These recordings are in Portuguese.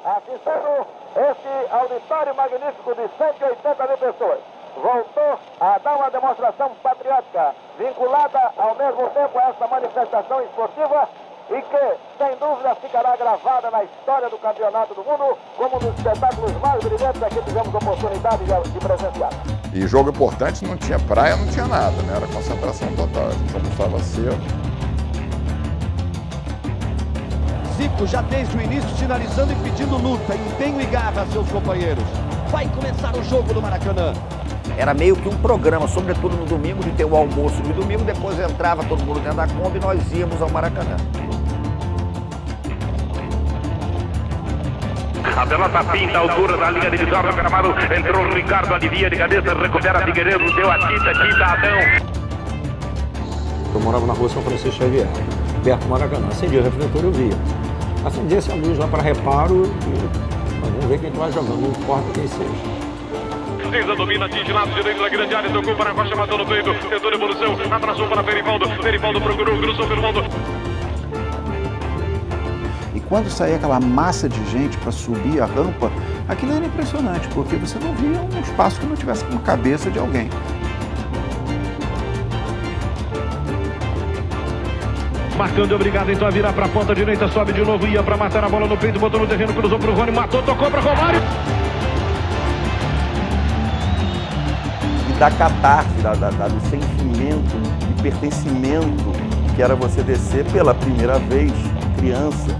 Assistindo esse auditório magnífico de 180 mil pessoas, voltou a dar uma demonstração patriótica vinculada ao mesmo tempo a essa manifestação esportiva e que, sem dúvida, ficará gravada na história do Campeonato do Mundo como um dos espetáculos mais brilhantes que tivemos oportunidade de presenciar. E jogo importante, não tinha praia, não tinha nada, né? Era concentração total, a gente almoçava cedo. Zico já desde o início sinalizando e pedindo luta, empenho e garra a seus companheiros. Vai começar o jogo do Maracanã. Era meio que um programa, sobretudo no domingo, de ter o almoço de domingo, depois entrava todo mundo dentro da Kombi e nós íamos ao Maracanã. A pelota pinta a altura da linha divisória do gramado, entrou o Ricardo, alivia de cabeça, recupera Figueiredo, deu a Tita, Adão. Eu morava na rua São Francisco Xavier, perto do Maracanã. Acendia o refletor, eu via. Acendia-se a luz lá para reparo e vamos ver quem vai jogando, não importa quem seja. César domina, atinge lado direito da grande área, tocou para a Costa, matou no peito, tentou devolução, abraçou para Perivaldo, Perivaldo procurou, cruzou pelo mundo. E quando saía aquela massa de gente para subir a rampa, aquilo era impressionante, porque você não via um espaço que não tivesse uma cabeça de alguém. Marcando, obrigado então a virar para a ponta direita, sobe de novo, ia para matar a bola no peito, botou no terreno, cruzou para o Rony, matou, tocou para Romário. E da catarse, do sentimento de pertencimento, que era você descer pela primeira vez, criança,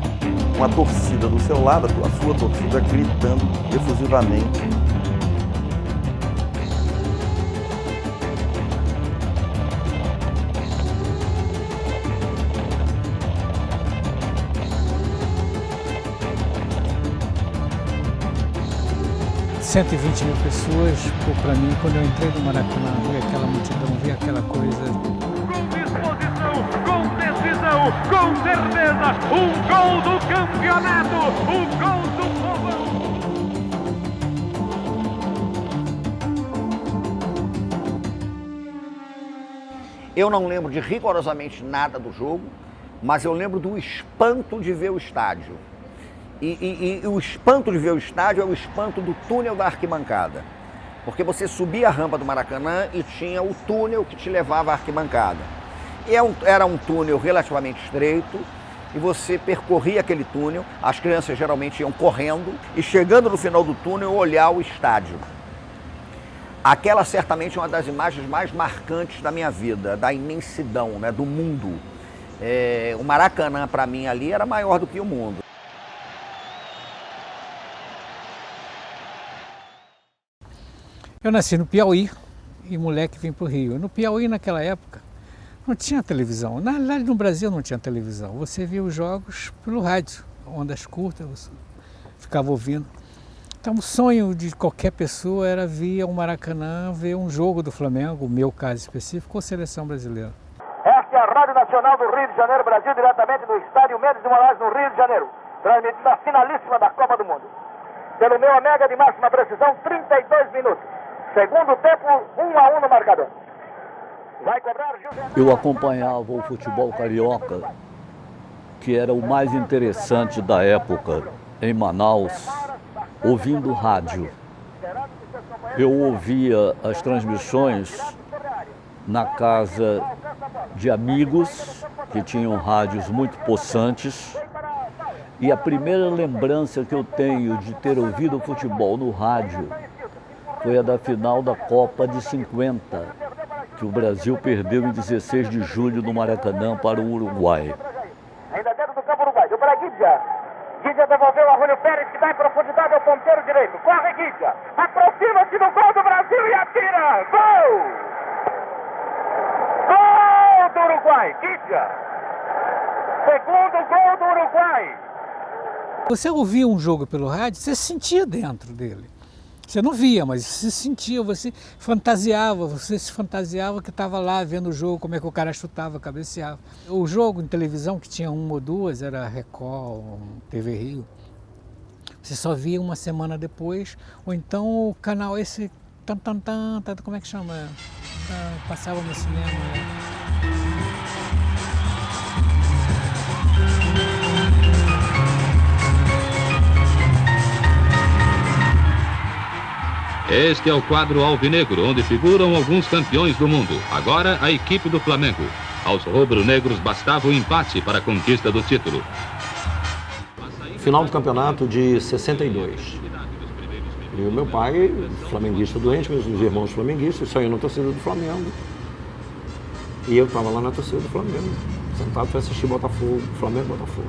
com a torcida do seu lado, a sua torcida gritando efusivamente. – 120 mil pessoas, para mim, quando eu entrei no Maracanã, vi aquela multidão, vi aquela coisa. Com decisão, com certeza, um gol do campeonato, um gol do povão. Eu não lembro de rigorosamente nada do jogo, mas eu lembro do espanto de ver o estádio. E o espanto de ver o estádio é o espanto do túnel da arquibancada. Porque você subia a rampa do Maracanã e tinha o túnel que te levava à arquibancada. Era um túnel relativamente estreito e você percorria aquele túnel, as crianças geralmente iam correndo e chegando no final do túnel olhar o estádio. Aquela certamente é uma das imagens mais marcantes da minha vida, da imensidão, né, do mundo. O Maracanã para mim ali era maior do que o mundo. Eu nasci no Piauí e moleque vim para o Rio. No Piauí, naquela época, não tinha televisão. Na realidade, no Brasil não tinha televisão. Você via os jogos pelo rádio, ondas curtas, você ficava ouvindo. Então, o sonho de qualquer pessoa era vir ao Maracanã, ver um jogo do Flamengo, o meu caso específico, ou seleção brasileira. Esta é a Rádio Nacional do Rio de Janeiro, Brasil, diretamente do estádio Mendes de Moraes, no Rio de Janeiro, transmitindo a finalíssima da Copa do Mundo. Pelo meu Omega de máxima precisão, 32 minutos. Segundo tempo, 1-1 no marcador. Vai cobrar Juvenal. Eu acompanhava o futebol carioca, que era o mais interessante da época, em Manaus, ouvindo rádio. Eu ouvia as transmissões na casa de amigos que tinham rádios muito possantes. E a primeira lembrança que eu tenho de ter ouvido o futebol no rádio foi a da final da Copa de 50, que o Brasil perdeu em 16 de julho no Maracanã para o Uruguai. Ainda dentro do campo uruguaio, para Guidia. Guidia devolveu a Rúlio Pérez, que dá em profundidade ao ponteiro direito. Corre Guidia, aproxima-se do gol do Brasil e atira. Gol! Gol do Uruguai, Guidia. Segundo gol do Uruguai. Você ouvia um jogo pelo rádio, você sentia dentro dele. Você não via, mas você sentia, você se fantasiava que estava lá vendo o jogo, como é que o cara chutava, cabeceava. O jogo em televisão, que tinha uma ou duas, era Record, TV Rio. Você só via uma semana depois, ou então o canal esse, como é que chama? Passava no cinema. Este é o quadro alvinegro, onde figuram alguns campeões do mundo. Agora, a equipe do Flamengo. Aos rubro-negros bastava o empate para a conquista do título. Final do campeonato de 62. E o meu pai, flamenguista doente, meus irmãos flamenguistas, só iam na torcida do Flamengo. E eu estava lá na torcida do Flamengo, sentado para assistir Botafogo, Flamengo e Botafogo.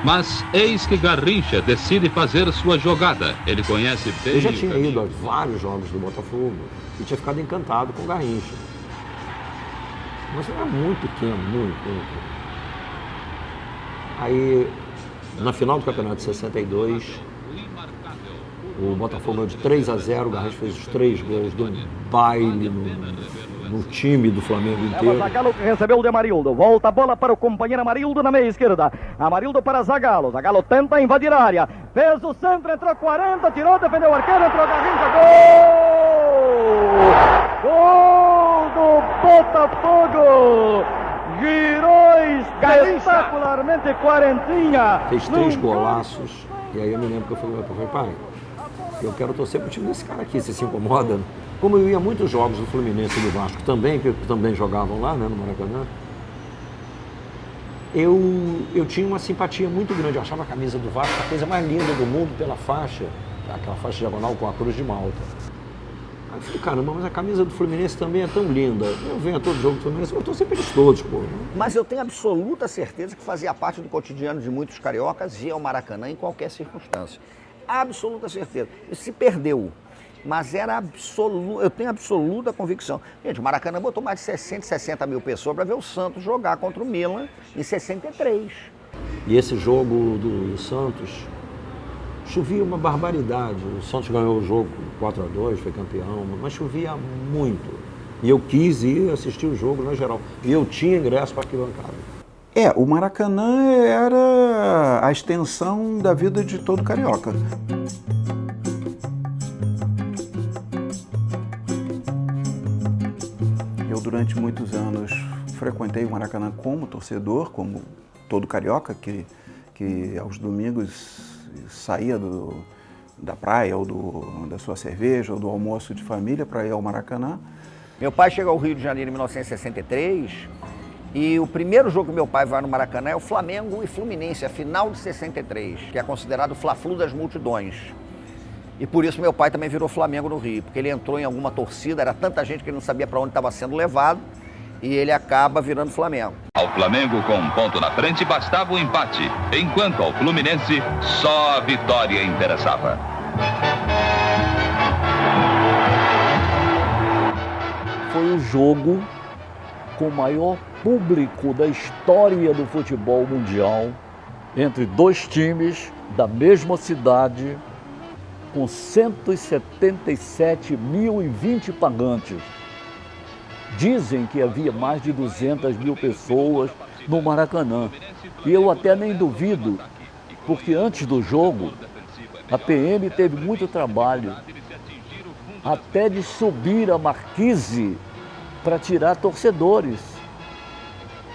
Mas eis que Garrincha decide fazer sua jogada. Ele conhece bem. Eu já tinha ido a vários jogos do Botafogo e tinha ficado encantado com Garrincha. Mas eu era muito pequeno, muito. Aí, na final do campeonato de 62, o Botafogo ganhou de 3-0, o Garrincha fez os 3 gols, deu um baile no time do Flamengo inteiro. Zagallo que recebeu o de Amarildo, volta a bola para o companheiro Amarildo na meia esquerda. Amarildo para Zagallo, Zagallo tenta invadir a área, fez o centro, entrou 40, tirou, defendeu o arqueiro, entrou Garrincha, gol! Gol do Botafogo! Girou espetacularmente quarentinha. Fez 3 golaços, e aí eu me lembro que eu falei, pai, eu quero torcer pro time desse cara aqui, você se incomoda? Como eu ia a muitos jogos do Fluminense e do Vasco também, que também jogavam lá, né, no Maracanã, eu tinha uma simpatia muito grande. Eu achava a camisa do Vasco a coisa mais linda do mundo pela faixa, aquela faixa diagonal com a cruz de Malta. Aí eu falei, caramba, mas a camisa do Fluminense também é tão linda. Eu venho a todo jogo do Fluminense, eu torço sempre eles todos, pô. Mas eu tenho absoluta certeza que fazia parte do cotidiano de muitos cariocas ir ao Maracanã em qualquer circunstância. Absoluta certeza. Isso se perdeu. Mas era absoluto, eu tenho absoluta convicção. Gente, o Maracanã botou mais de 60 mil pessoas para ver o Santos jogar contra o Milan em 63. E esse jogo do Santos, chovia uma barbaridade. O Santos ganhou o jogo 4-2, foi campeão, mas chovia muito. E eu quis ir assistir o jogo na geral. E eu tinha ingresso para arquibancada. O Maracanã era a extensão da vida de todo carioca. Eu, durante muitos anos, frequentei o Maracanã como torcedor, como todo carioca que aos domingos saía da praia ou da sua cerveja ou do almoço de família para ir ao Maracanã. Meu pai chegou ao Rio de Janeiro em 1963 e o primeiro jogo que meu pai vai no Maracanã é o Flamengo e Fluminense, a final de 63, que é considerado o Fla-Flu das multidões. E por isso meu pai também virou Flamengo no Rio, porque ele entrou em alguma torcida, era tanta gente que ele não sabia para onde estava sendo levado, e ele acaba virando Flamengo. Ao Flamengo, com um ponto na frente, bastava o empate, enquanto ao Fluminense, só a vitória interessava. Foi o jogo com o maior público da história do futebol mundial, entre dois times da mesma cidade, com 177.020 pagantes. Dizem que havia mais de 200 mil pessoas no Maracanã. E eu até nem duvido, porque antes do jogo, a PM teve muito trabalho, até de subir a marquise para tirar torcedores.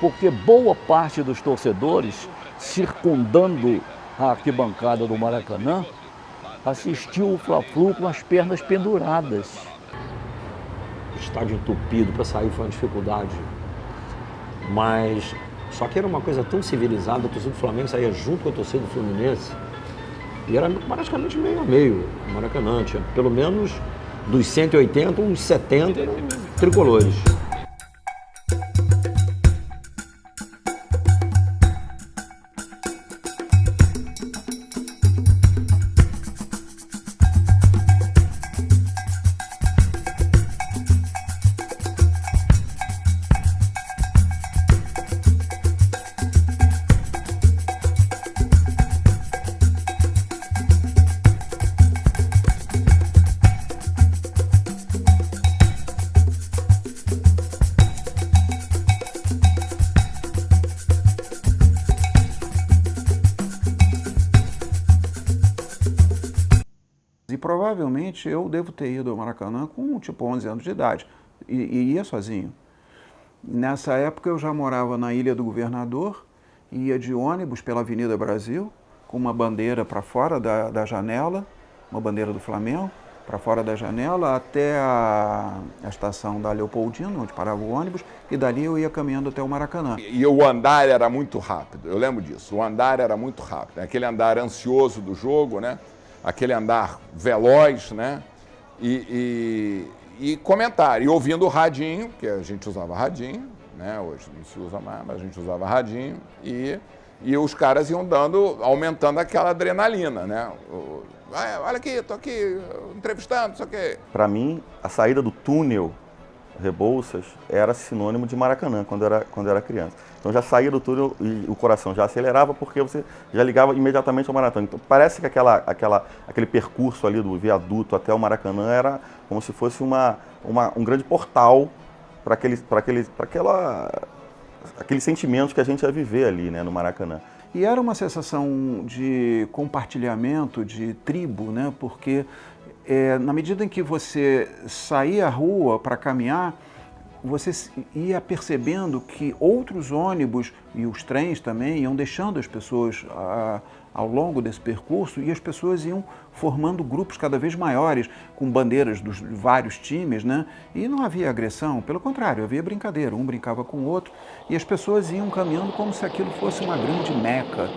Porque boa parte dos torcedores, circundando a arquibancada do Maracanã, assistiu o Fla-Flu com as pernas penduradas. O estádio entupido, para sair foi uma dificuldade. Mas, só que era uma coisa tão civilizada, a torcida do Flamengo saía junto com a torcida do Fluminense. E era praticamente meio a meio. O Maracanã tinha pelo menos dos 180, uns 70 eram tricolores. E provavelmente eu devo ter ido ao Maracanã com tipo 11 anos de idade e ia sozinho. Nessa época eu já morava na Ilha do Governador ia de ônibus pela Avenida Brasil, com uma bandeira para fora da janela, uma bandeira do Flamengo, para fora da janela, até a estação da Leopoldina, onde parava o ônibus, e dali eu ia caminhando até o Maracanã. E o andar era muito rápido, eu lembro disso, o andar era muito rápido, aquele andar ansioso do jogo, né? Aquele andar veloz, né? E comentar, e ouvindo o radinho, que a gente usava radinho, né? Hoje não se usa mais, mas a gente usava radinho, e os caras iam aumentando aquela adrenalina, né? Olha aqui, estou aqui entrevistando, não sei o quê. Para mim, a saída do túnel Rebouças era sinônimo de Maracanã quando eu era criança. Então já saía do túnel e o coração já acelerava porque você já ligava imediatamente ao Maracanã. Então parece que aquele percurso ali do viaduto até o Maracanã era como se fosse um grande portal para aqueles sentimentos que a gente ia viver ali, né, no Maracanã. E era uma sensação de compartilhamento, de tribo, né? Porque na medida em que você saía à rua para caminhar, você ia percebendo que outros ônibus e os trens também iam deixando as pessoas ao longo desse percurso, e as pessoas iam formando grupos cada vez maiores, com bandeiras dos vários times, né? E não havia agressão, pelo contrário, havia brincadeira, um brincava com o outro, e as pessoas iam caminhando como se aquilo fosse uma grande meca.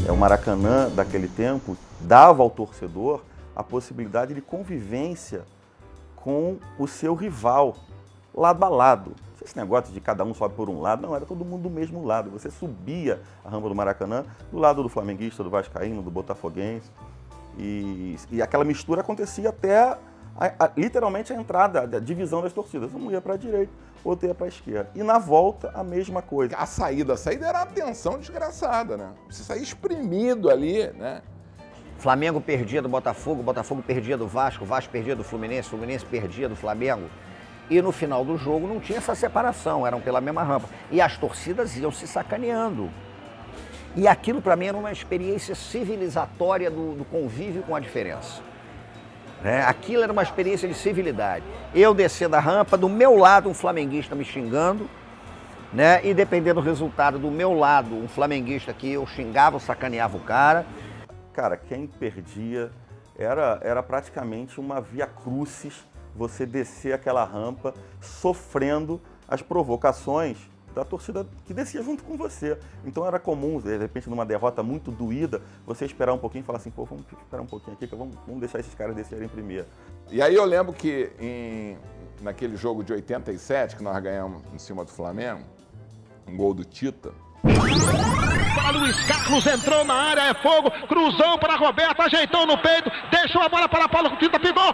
O Maracanã, daquele tempo, dava ao torcedor a possibilidade de convivência com o seu rival, lado a lado. Esse negócio de cada um sobe por um lado, não, era todo mundo do mesmo lado. Você subia a rampa do Maracanã, do lado do flamenguista, do vascaíno, do botafoguense, e aquela mistura acontecia até literalmente a entrada, a divisão das torcidas. Um ia para a direita, outro ia para a esquerda. E na volta, a mesma coisa. A saída era uma tensão desgraçada, né? Você saía espremido ali, né? Flamengo perdia do Botafogo, Botafogo perdia do Vasco, Vasco perdia do Fluminense, Fluminense perdia do Flamengo. E no final do jogo não tinha essa separação, eram pela mesma rampa. E as torcidas iam se sacaneando. E aquilo para mim era uma experiência civilizatória do convívio com a diferença. Aquilo era uma experiência de civilidade. Eu descer da rampa, do meu lado um flamenguista me xingando, né? E dependendo do resultado, do meu lado um flamenguista que eu xingava, eu sacaneava o cara. Cara, quem perdia era praticamente uma via crucis, você descer aquela rampa sofrendo as provocações da torcida que descia junto com você. Então era comum, de repente, numa derrota muito doída, você esperar um pouquinho e falar assim, pô, vamos esperar um pouquinho aqui, que vamos deixar esses caras descerem primeiro. E aí eu lembro que naquele jogo de 87, que nós ganhamos em cima do Flamengo, um gol do Tita. Para Luiz Carlos, entrou na área, é fogo, cruzou para Roberto, ajeitou no peito, deixou a bola para Paulo Tita, pegou,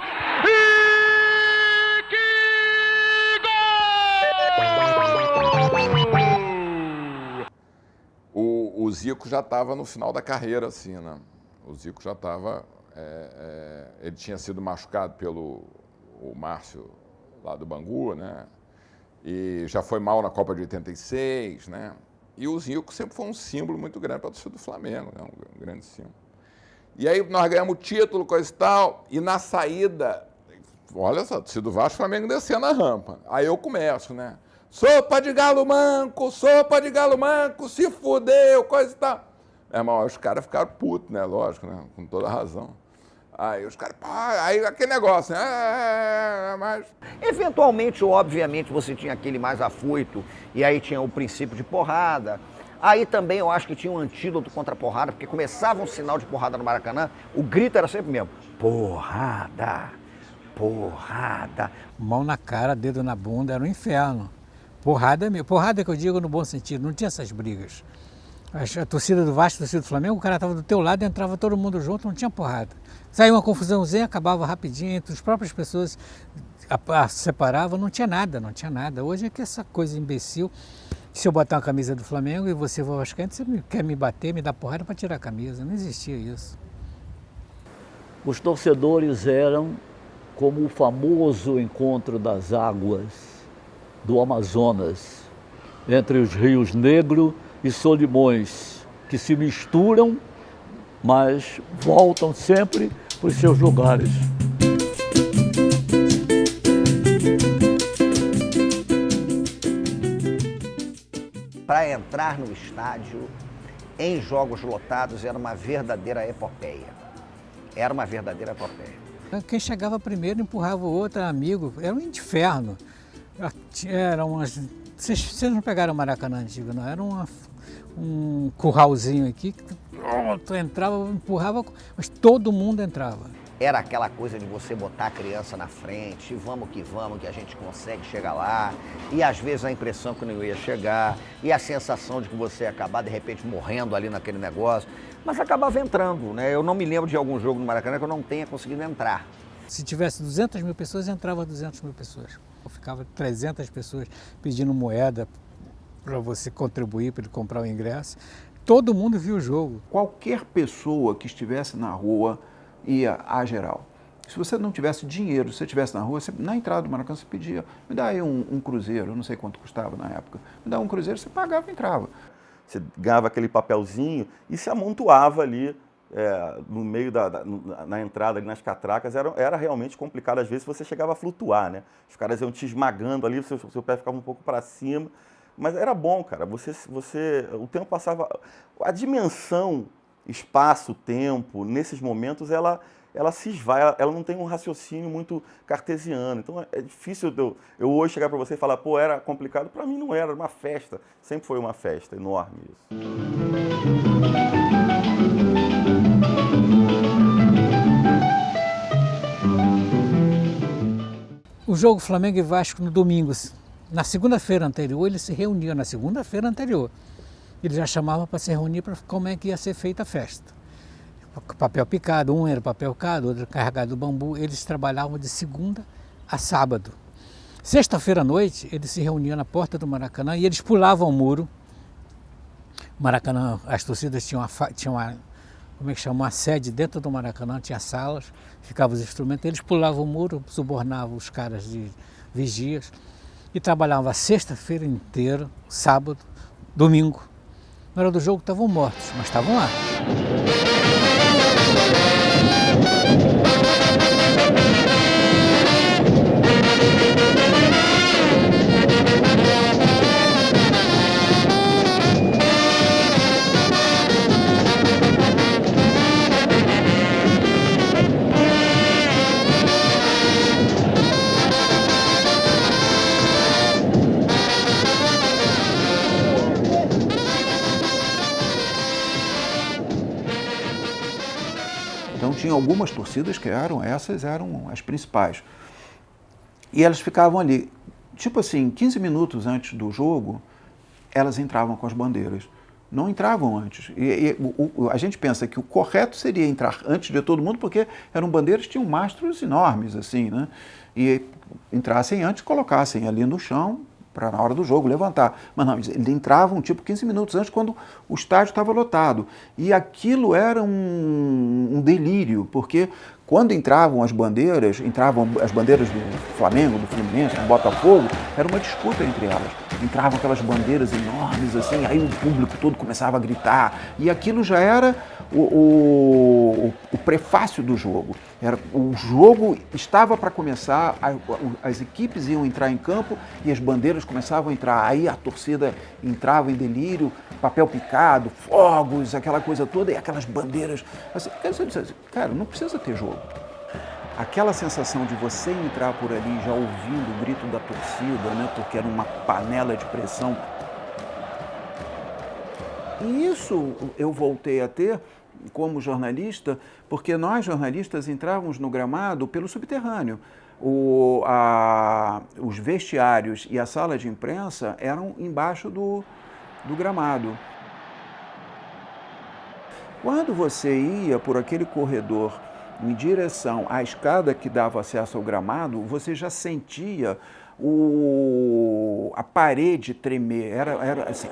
O Zico já estava no final da carreira, assim, né? O Zico já estava... ele tinha sido machucado pelo Márcio, lá do Bangu, né? E já foi mal na Copa de 86, né? E o Zico sempre foi um símbolo muito grande para a torcida do Flamengo, né? Um grande símbolo. E aí nós ganhamos o título, coisa e tal, e na saída, olha só, a torcida do Vasco, o Flamengo descendo a rampa. Aí eu começo, né? Sopa de galo manco, se fudeu, coisa e tal. Irmão, os caras ficaram putos, né? Lógico, né? Com toda razão. Aí os caras, aí aquele negócio, né? Mas... Eventualmente, obviamente, você tinha aquele mais afoito, e aí tinha o princípio de porrada. Aí também eu acho que tinha um antídoto contra a porrada, porque começava um sinal de porrada no Maracanã, o grito era sempre mesmo, porrada, Porrada. Mão na cara, dedo na bunda, era um inferno. Porrada mesmo. Porrada que eu digo no bom sentido, não tinha essas brigas. A torcida do Vasco, a torcida do Flamengo, o cara estava do teu lado, entrava todo mundo junto, não tinha porrada. Saía uma confusãozinha, acabava rapidinho, entre as próprias pessoas separavam, não tinha nada. Hoje é que essa coisa imbecil, se eu botar uma camisa do Flamengo e você for vascaíno, você quer me bater, me dar porrada para tirar a camisa, não existia isso. Os torcedores eram como o famoso encontro das águas do Amazonas, entre os rios Negro e Solimões, que se misturam, mas voltam sempre para os seus lugares. Para entrar no estádio, em jogos lotados, era uma verdadeira epopeia. Quem chegava primeiro empurrava o outro, era amigo, era um inferno. Vocês não pegaram o Maracanã antigo, não? Era um curralzinho aqui, que tu entrava, empurrava, mas todo mundo entrava. Era aquela coisa de você botar a criança na frente, vamos, que a gente consegue chegar lá. E às vezes a impressão que não ia chegar, e a sensação de que você ia acabar de repente morrendo ali naquele negócio. Mas acabava entrando, né? Eu não me lembro de algum jogo no Maracanã que eu não tenha conseguido entrar. Se tivesse 200 mil pessoas, entrava 200 mil pessoas. Ficava 300 pessoas pedindo moeda para você contribuir, para ele comprar o ingresso. Todo mundo viu o jogo. Qualquer pessoa que estivesse na rua ia à geral. Se você não tivesse dinheiro, se você estivesse na rua, na entrada do Maracanã você pedia, me dá aí um cruzeiro, eu não sei quanto custava na época, me dá um cruzeiro, você pagava e entrava. Você ganhava aquele papelzinho e se amontoava ali no meio na entrada, ali nas catracas. Era realmente complicado, às vezes você chegava a flutuar, né? Os caras iam te esmagando ali, seu pé ficava um pouco para cima, mas era bom, cara, o tempo passava, a dimensão, espaço, tempo, nesses momentos, ela se esvai, ela não tem um raciocínio muito cartesiano. Então é difícil eu hoje chegar para você e falar, pô, era complicado. Para mim não era uma festa, sempre foi uma festa enorme isso. O jogo Flamengo e Vasco no domingo, na segunda-feira anterior, eles se reuniam na segunda-feira anterior. Eles já chamavam para se reunir para como é que ia ser feita a festa. Papel picado, um era papel picado, outro carregado do bambu. Eles trabalhavam de segunda a sábado. Sexta-feira à noite, eles se reuniam na porta do Maracanã e eles pulavam o muro. Maracanã, as torcidas tinham uma sede dentro do Maracanã, tinha salas, ficavam os instrumentos. Eles pulavam o muro, subornavam os caras de vigias e trabalhavam a sexta-feira inteira, sábado, domingo. Na hora do jogo estavam mortos, mas estavam lá. Então tinha algumas torcidas que essas eram as principais. E elas ficavam ali, tipo assim, 15 minutos antes do jogo, elas entravam com as bandeiras. Não entravam antes. A gente pensa que o correto seria entrar antes de todo mundo, porque eram bandeiras que tinham mastros enormes, assim, né? E entrassem antes, colocassem ali no chão, para na hora do jogo levantar. Mas não, eles entravam tipo 15 minutos antes, quando o estádio estava lotado. E aquilo era um delírio, porque quando entravam as bandeiras do Flamengo, do Fluminense, do Botafogo, era uma disputa entre elas. Entravam aquelas bandeiras enormes assim, aí o público todo começava a gritar. E aquilo já era o prefácio do jogo. O jogo estava para começar, as equipes iam entrar em campo e as bandeiras começavam a entrar. Aí a torcida entrava em delírio, papel picado, fogos, aquela coisa toda, e aquelas bandeiras. Assim, cara, não precisa ter jogo. Aquela sensação de você entrar por ali já ouvindo o grito da torcida, né, porque era uma panela de pressão. E isso eu voltei a ter como jornalista, porque nós jornalistas entrávamos no gramado pelo subterrâneo. os vestiários e a sala de imprensa eram embaixo do gramado. Quando você ia por aquele corredor em direção à escada que dava acesso ao gramado, você já sentia a parede tremer. Era assim.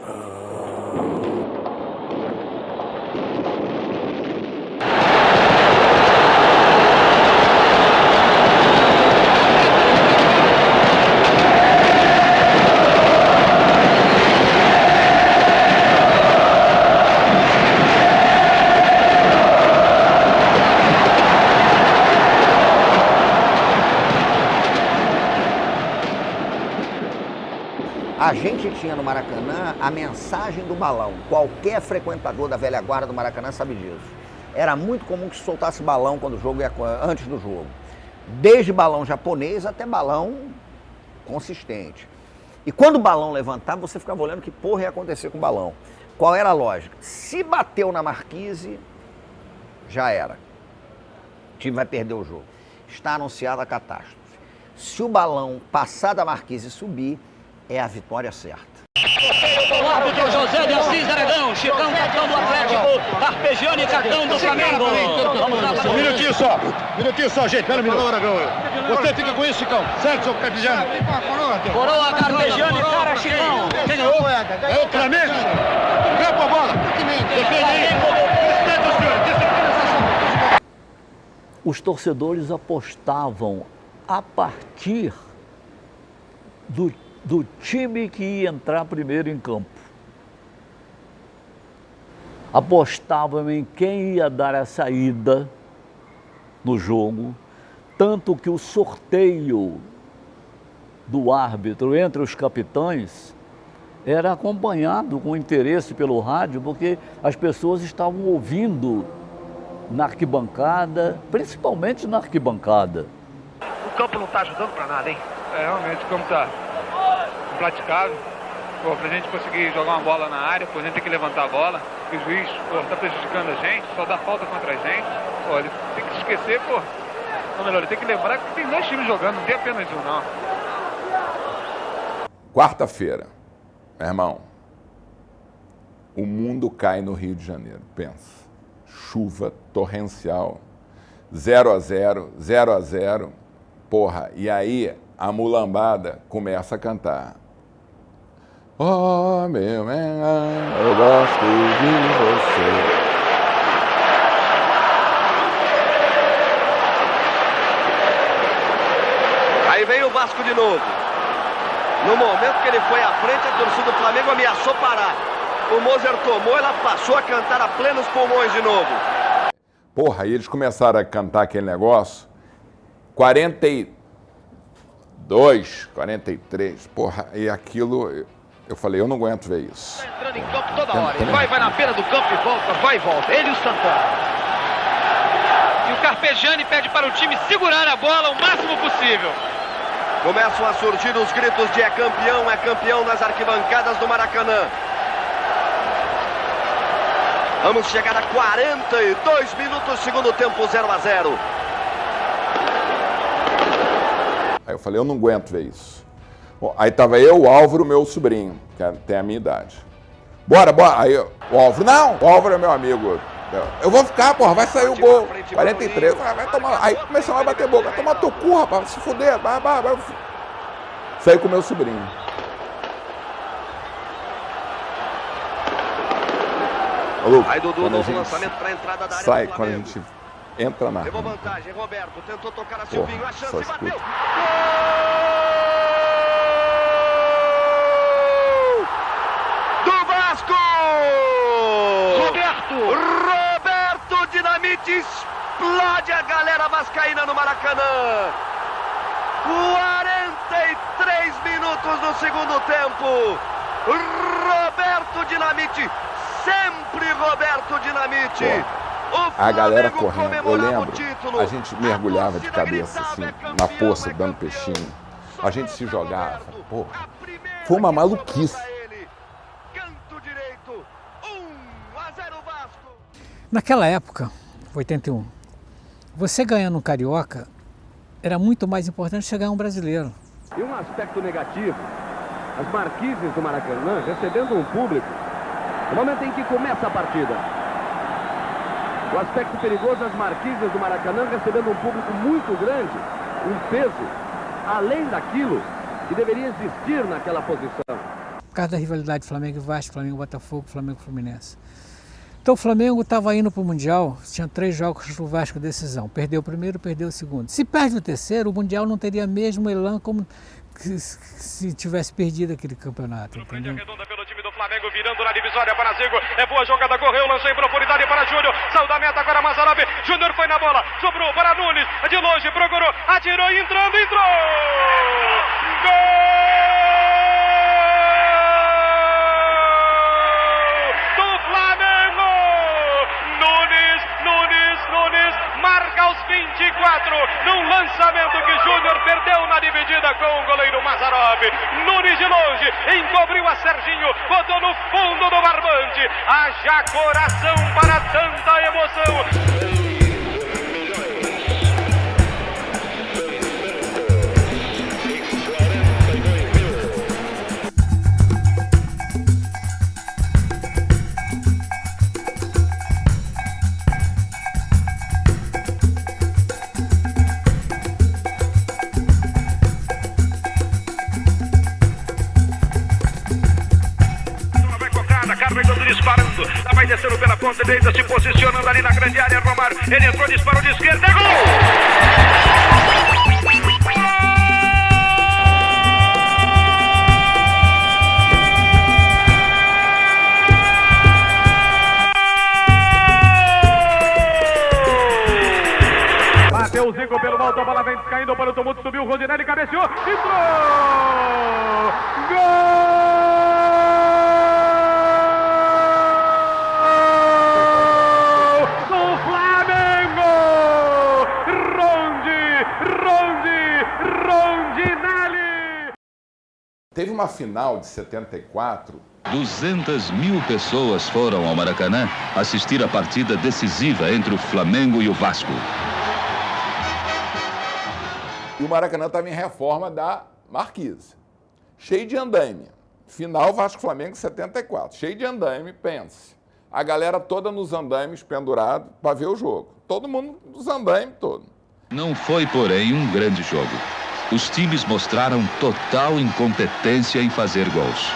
A gente tinha no Maracanã a mensagem do balão. Qualquer frequentador da velha guarda do Maracanã sabe disso. Era muito comum que se soltasse balão quando o jogo ia, antes do jogo. Desde balão japonês até balão consistente. E quando o balão levantava, você ficava olhando que porra ia acontecer com o balão. Qual era a lógica? Se bateu na marquise, já era. O time vai perder o jogo. Está anunciada a catástrofe. Se o balão passar da marquise e subir, é a vitória certa. O árbitro José de Assis Aragão, Chicão, cartão do Atlético, Carpegiani, cartão do Flamengo. Vamos lá para um minutinho só, gente, pera um minuto. Aragão, você fica com isso, Chicão, certo, seu Carpegiani? Coroa, Carpegiani, cara, Chicão. Quem ganhou? É o Flamengo. Campo a bola. Defende aí. Os torcedores apostavam a partir do time que ia entrar primeiro em campo. Apostavam em quem ia dar a saída no jogo, tanto que o sorteio do árbitro entre os capitães era acompanhado com interesse pelo rádio, porque as pessoas estavam ouvindo na arquibancada, principalmente na arquibancada. O campo não está ajudando para nada, hein? Realmente o campo está impraticável. Pra gente conseguir jogar uma bola na área, a gente tem que levantar a bola. E o juiz, tá prejudicando a gente, só dá falta contra a gente. Ele tem que se esquecer, ou melhor, ele tem que lembrar que tem 2 times jogando, não tem apenas um, não. Quarta-feira, meu irmão, o mundo cai no Rio de Janeiro, pensa. Chuva torrencial, 0-0, 0-0, e aí a mulambada começa a cantar. Oh, meu man, eu gosto de você. Aí vem o Vasco de novo. No momento que ele foi à frente, a torcida do Flamengo ameaçou parar. O Moser tomou, ela passou a cantar a plenos pulmões de novo. Aí eles começaram a cantar aquele negócio, 42, 43, e aquilo... Eu falei, eu não aguento ver isso. Tá entrando em campo toda hora. Ele vai na beira do campo e volta, vai e volta. Ele e o Santana. E o Carpegiani pede para o time segurar a bola o máximo possível. Começam a surgir os gritos de é campeão nas arquibancadas do Maracanã. Vamos chegar a 42 minutos, segundo tempo, 0-0. Aí eu falei, eu não aguento ver isso. Aí tava eu, o Álvaro, meu sobrinho, que tem a minha idade. Bora. Aí o Álvaro, não, o Álvaro é meu amigo. Eu vou ficar, vai sair o gol. 43, vai tomar. Aí começamos a bater boca, vai tomar teu cu, rapaz, se fuder, vai. Saí com o meu sobrinho. Aí Dudu, novo lançamento para a entrada da área. Sai, quando a gente entra na. Levou vantagem, Roberto tentou tocar a Silvinho, a chance, bateu. Gol! Do Vasco! Roberto Dinamite explode a galera vascaína no Maracanã. 43 minutos do segundo tempo. Roberto Dinamite, sempre Roberto Dinamite. A galera correndo, eu lembro, a gente mergulhava de cabeça assim, na poça, dando peixinho. A gente se jogava, foi uma maluquice. Naquela época, 81, você ganhando um Carioca era muito mais importante chegar um brasileiro. E um aspecto negativo, as marquises do Maracanã recebendo um público no momento em que começa a partida. O aspecto perigoso, as marquises do Maracanã recebendo um público muito grande, um peso além daquilo que deveria existir naquela posição. Por causa da rivalidade Flamengo e Vasco, Flamengo e Botafogo, Flamengo e Fluminense. Então o Flamengo estava indo para o Mundial, tinha 3 jogos para o Vasco decisão. Perdeu o primeiro, perdeu o segundo. Se perde o terceiro, o Mundial não teria mesmo elan como se tivesse perdido aquele campeonato. Frente redonda pelo time do Flamengo, virando na divisória para Zico. É boa jogada, correu, lançou em profundidade para Júnior. Saiu da meta agora Mazzaropi. Júnior foi na bola, sobrou para Nunes. De longe, procurou, atirou, entrando, entrou! Gol! Marca aos 24, num lançamento que Júnior perdeu na dividida com o goleiro Mazzaropi. Nunes de longe, encobriu a Serginho, botou no fundo do barbante. Haja coração para tanta emoção. Disparando, vai descendo pela ponta direita, se posicionando ali na grande área, Romário, ele entrou, disparou de esquerda, é gol! Bateu o Zico pelo alto, a bola vem caindo para o tumulto, subiu o Rodinelli, cabeceou, entrou! Gol! Teve uma final de 74. 200 mil pessoas foram ao Maracanã assistir a partida decisiva entre o Flamengo e o Vasco. E o Maracanã estava em reforma da Marquise. Cheio de andaime. Final Vasco-Flamengo 74. Cheio de andaime, pense. A galera toda nos andaimes pendurado para ver o jogo. Todo mundo nos andaimes todo. Não foi, porém, um grande jogo. Os times mostraram total incompetência em fazer gols.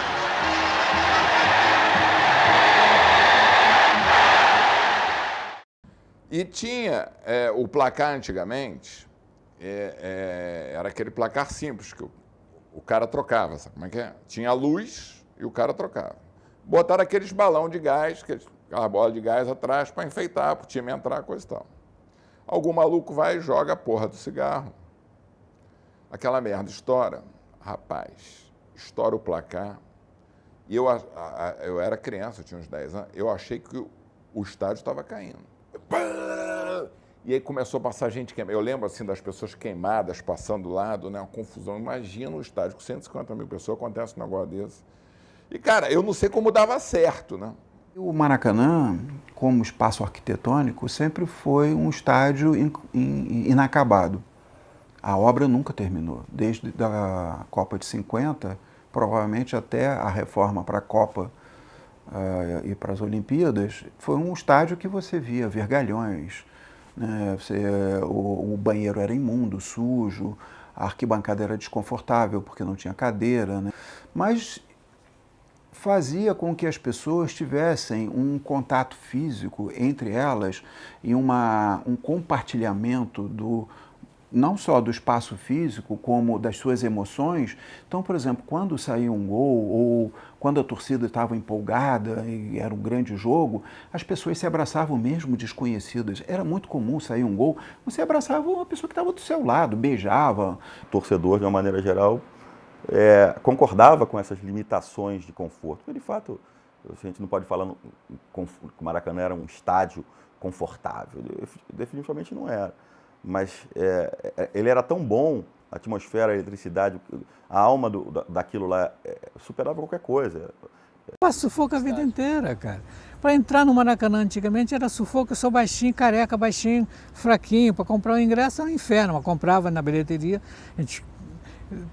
E tinha o placar antigamente, era aquele placar simples, que o cara trocava, sabe como é que é? Tinha luz e o cara trocava. Botaram aqueles balão de gás, aquela bola de gás atrás para enfeitar, para o time entrar, coisa e tal. Algum maluco vai e joga a porra do cigarro. Aquela merda estoura, rapaz, estoura o placar. E eu era criança, eu tinha uns 10 anos, eu achei que o estádio estava caindo. E aí começou a passar gente queimada. Eu lembro assim das pessoas queimadas passando do lado, né? Uma confusão. Imagina um estádio com 150 mil pessoas, acontece um negócio desse. E, cara, eu não sei como dava certo, né? O Maracanã, como espaço arquitetônico, sempre foi um estádio inacabado. A obra nunca terminou. Desde a Copa de 50, provavelmente até a reforma para a Copa e para as Olimpíadas, foi um estádio que você via vergalhões, né? O banheiro era imundo, sujo, a arquibancada era desconfortável porque não tinha cadeira, né? Mas fazia com que as pessoas tivessem um contato físico entre elas e um compartilhamento não só do espaço físico, como das suas emoções. Então, por exemplo, quando saía um gol ou quando a torcida estava empolgada e era um grande jogo, as pessoas se abraçavam mesmo desconhecidas. Era muito comum sair um gol, você abraçava uma pessoa que estava do seu lado, beijava. O torcedor, de uma maneira geral, concordava com essas limitações de conforto. De fato, a gente não pode falar que o Maracanã era um estádio confortável. Definitivamente não era. Mas ele era tão bom, a atmosfera, a eletricidade, a alma daquilo lá superava qualquer coisa. Passa sufoco a vida inteira, cara. Para entrar no Maracanã antigamente era sufoco, eu sou baixinho, careca, baixinho, fraquinho. Para comprar um ingresso era um inferno, mas comprava na bilheteria. A gente,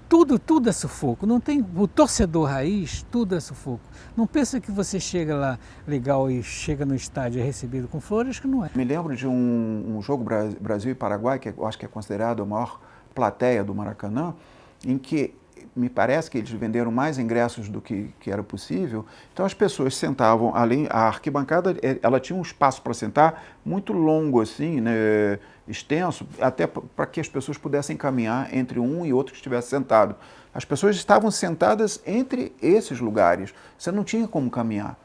tudo é sufoco. Não tem, o torcedor raiz, tudo é sufoco. Não pensa que você chega lá legal e chega no estádio e é recebido com flores, que não é. Me lembro de um jogo Brasil e Paraguai, que eu acho que é considerado a maior plateia do Maracanã, em que me parece que eles venderam mais ingressos do que era possível. Então as pessoas sentavam, além, a arquibancada, ela tinha um espaço para sentar muito longo assim, né, extenso, até para que as pessoas pudessem caminhar entre um e outro que estivesse sentado. As pessoas estavam sentadas entre esses lugares. Você não tinha como caminhar.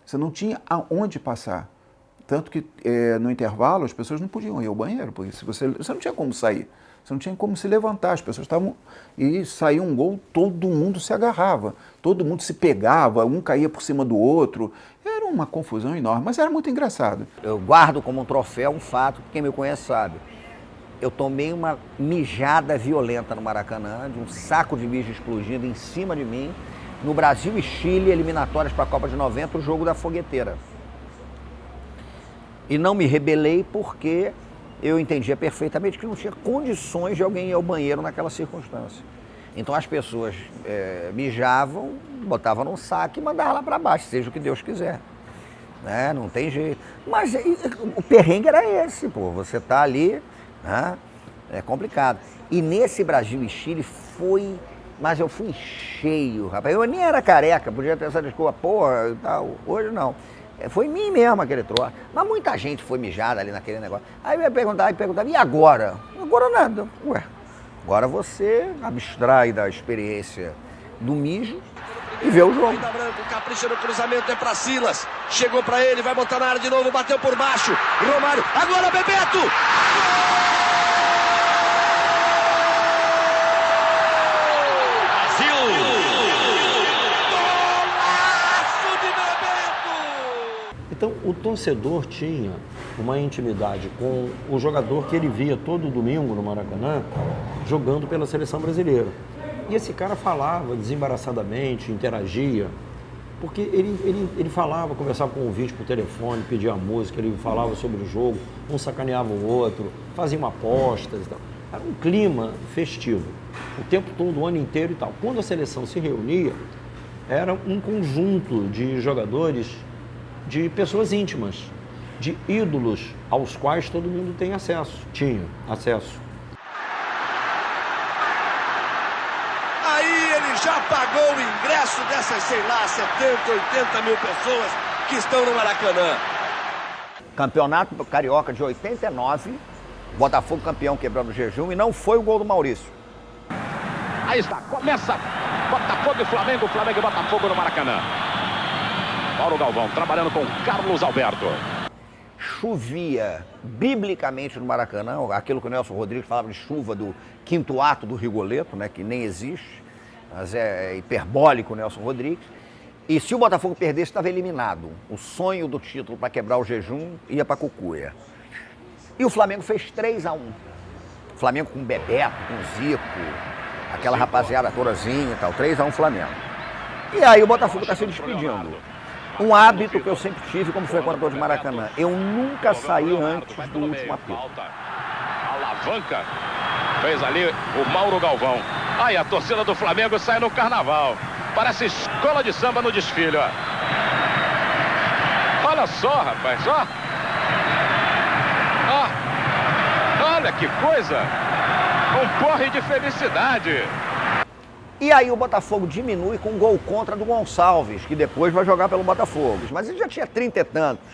Você não tinha aonde passar. Tanto que no intervalo as pessoas não podiam ir ao banheiro, porque você não tinha como sair. Você não tinha como se levantar, as pessoas estavam... E saía um gol, todo mundo se agarrava, todo mundo se pegava, um caía por cima do outro. Era uma confusão enorme, mas era muito engraçado. Eu guardo como um troféu um fato, quem me conhece sabe. Eu tomei uma mijada violenta no Maracanã, de um saco de mijo explodindo em cima de mim, no Brasil e Chile, eliminatórias para a Copa de 90, o jogo da fogueteira. E não me rebelei porque... eu entendia perfeitamente que não tinha condições de alguém ir ao banheiro naquela circunstância. Então as pessoas mijavam, botavam num saco e mandavam lá para baixo, seja o que Deus quiser. Né? Não tem jeito. Mas o perrengue era esse, pô. Você tá ali, né? É complicado. E nesse Brasil e Chile foi... Mas eu fui cheio, rapaz. Eu nem era careca, podia ter essa desculpa, porra, e tal. Hoje não. Foi em mim mesmo aquele troço. Mas muita gente foi mijada ali naquele negócio. Aí eu ia perguntar, e agora? Agora nada. Ué, agora você abstrai da experiência do mijo e vê o jogo. Capricha no cruzamento, é pra Silas. Chegou pra ele, vai botar na área de novo, bateu por baixo. Romário, agora Bebeto! Então, o torcedor tinha uma intimidade com o jogador que ele via todo domingo no Maracanã jogando pela seleção brasileira. E esse cara falava desembaraçadamente, interagia, porque ele falava, conversava com o ouvinte por telefone, pedia música, ele falava sobre o jogo, um sacaneava o outro, fazia apostas e tal. Era um clima festivo, o tempo todo, o ano inteiro e tal. Quando a seleção se reunia, era um conjunto de jogadores, de pessoas íntimas, de ídolos aos quais todo mundo tinha acesso. Aí ele já pagou o ingresso dessas, sei lá, 70, 80 mil pessoas que estão no Maracanã. Campeonato Carioca de 89, Botafogo campeão quebrando o jejum, e não foi o gol do Maurício. Aí está, começa Botafogo e Flamengo e Botafogo no Maracanã. Mauro Galvão trabalhando com Carlos Alberto. Chovia biblicamente no Maracanã, aquilo que o Nelson Rodrigues falava de chuva do quinto ato do Rigoletto, né, que nem existe, mas é hiperbólico o Nelson Rodrigues. E se o Botafogo perdesse, estava eliminado. O sonho do título para quebrar o jejum ia para Cucuia. E o Flamengo fez 3-1. O Flamengo com Bebeto, com Zico, aquela rapaziada todazinha e tal, 3-1 Flamengo. E aí o Botafogo está se despedindo. Um hábito que eu sempre tive como frequentador de Maracanã. Eu nunca saí antes do último apito. Alavanca. Fez ali o Mauro Galvão. Aí a torcida do Flamengo sai no carnaval. Parece escola de samba no desfile, ó. Olha só, rapaz, ó. Ó. Olha que coisa. Um porre de felicidade. E aí o Botafogo diminui com um gol contra do Gonçalves, que depois vai jogar pelo Botafogo. Mas ele já tinha 30 e tantos.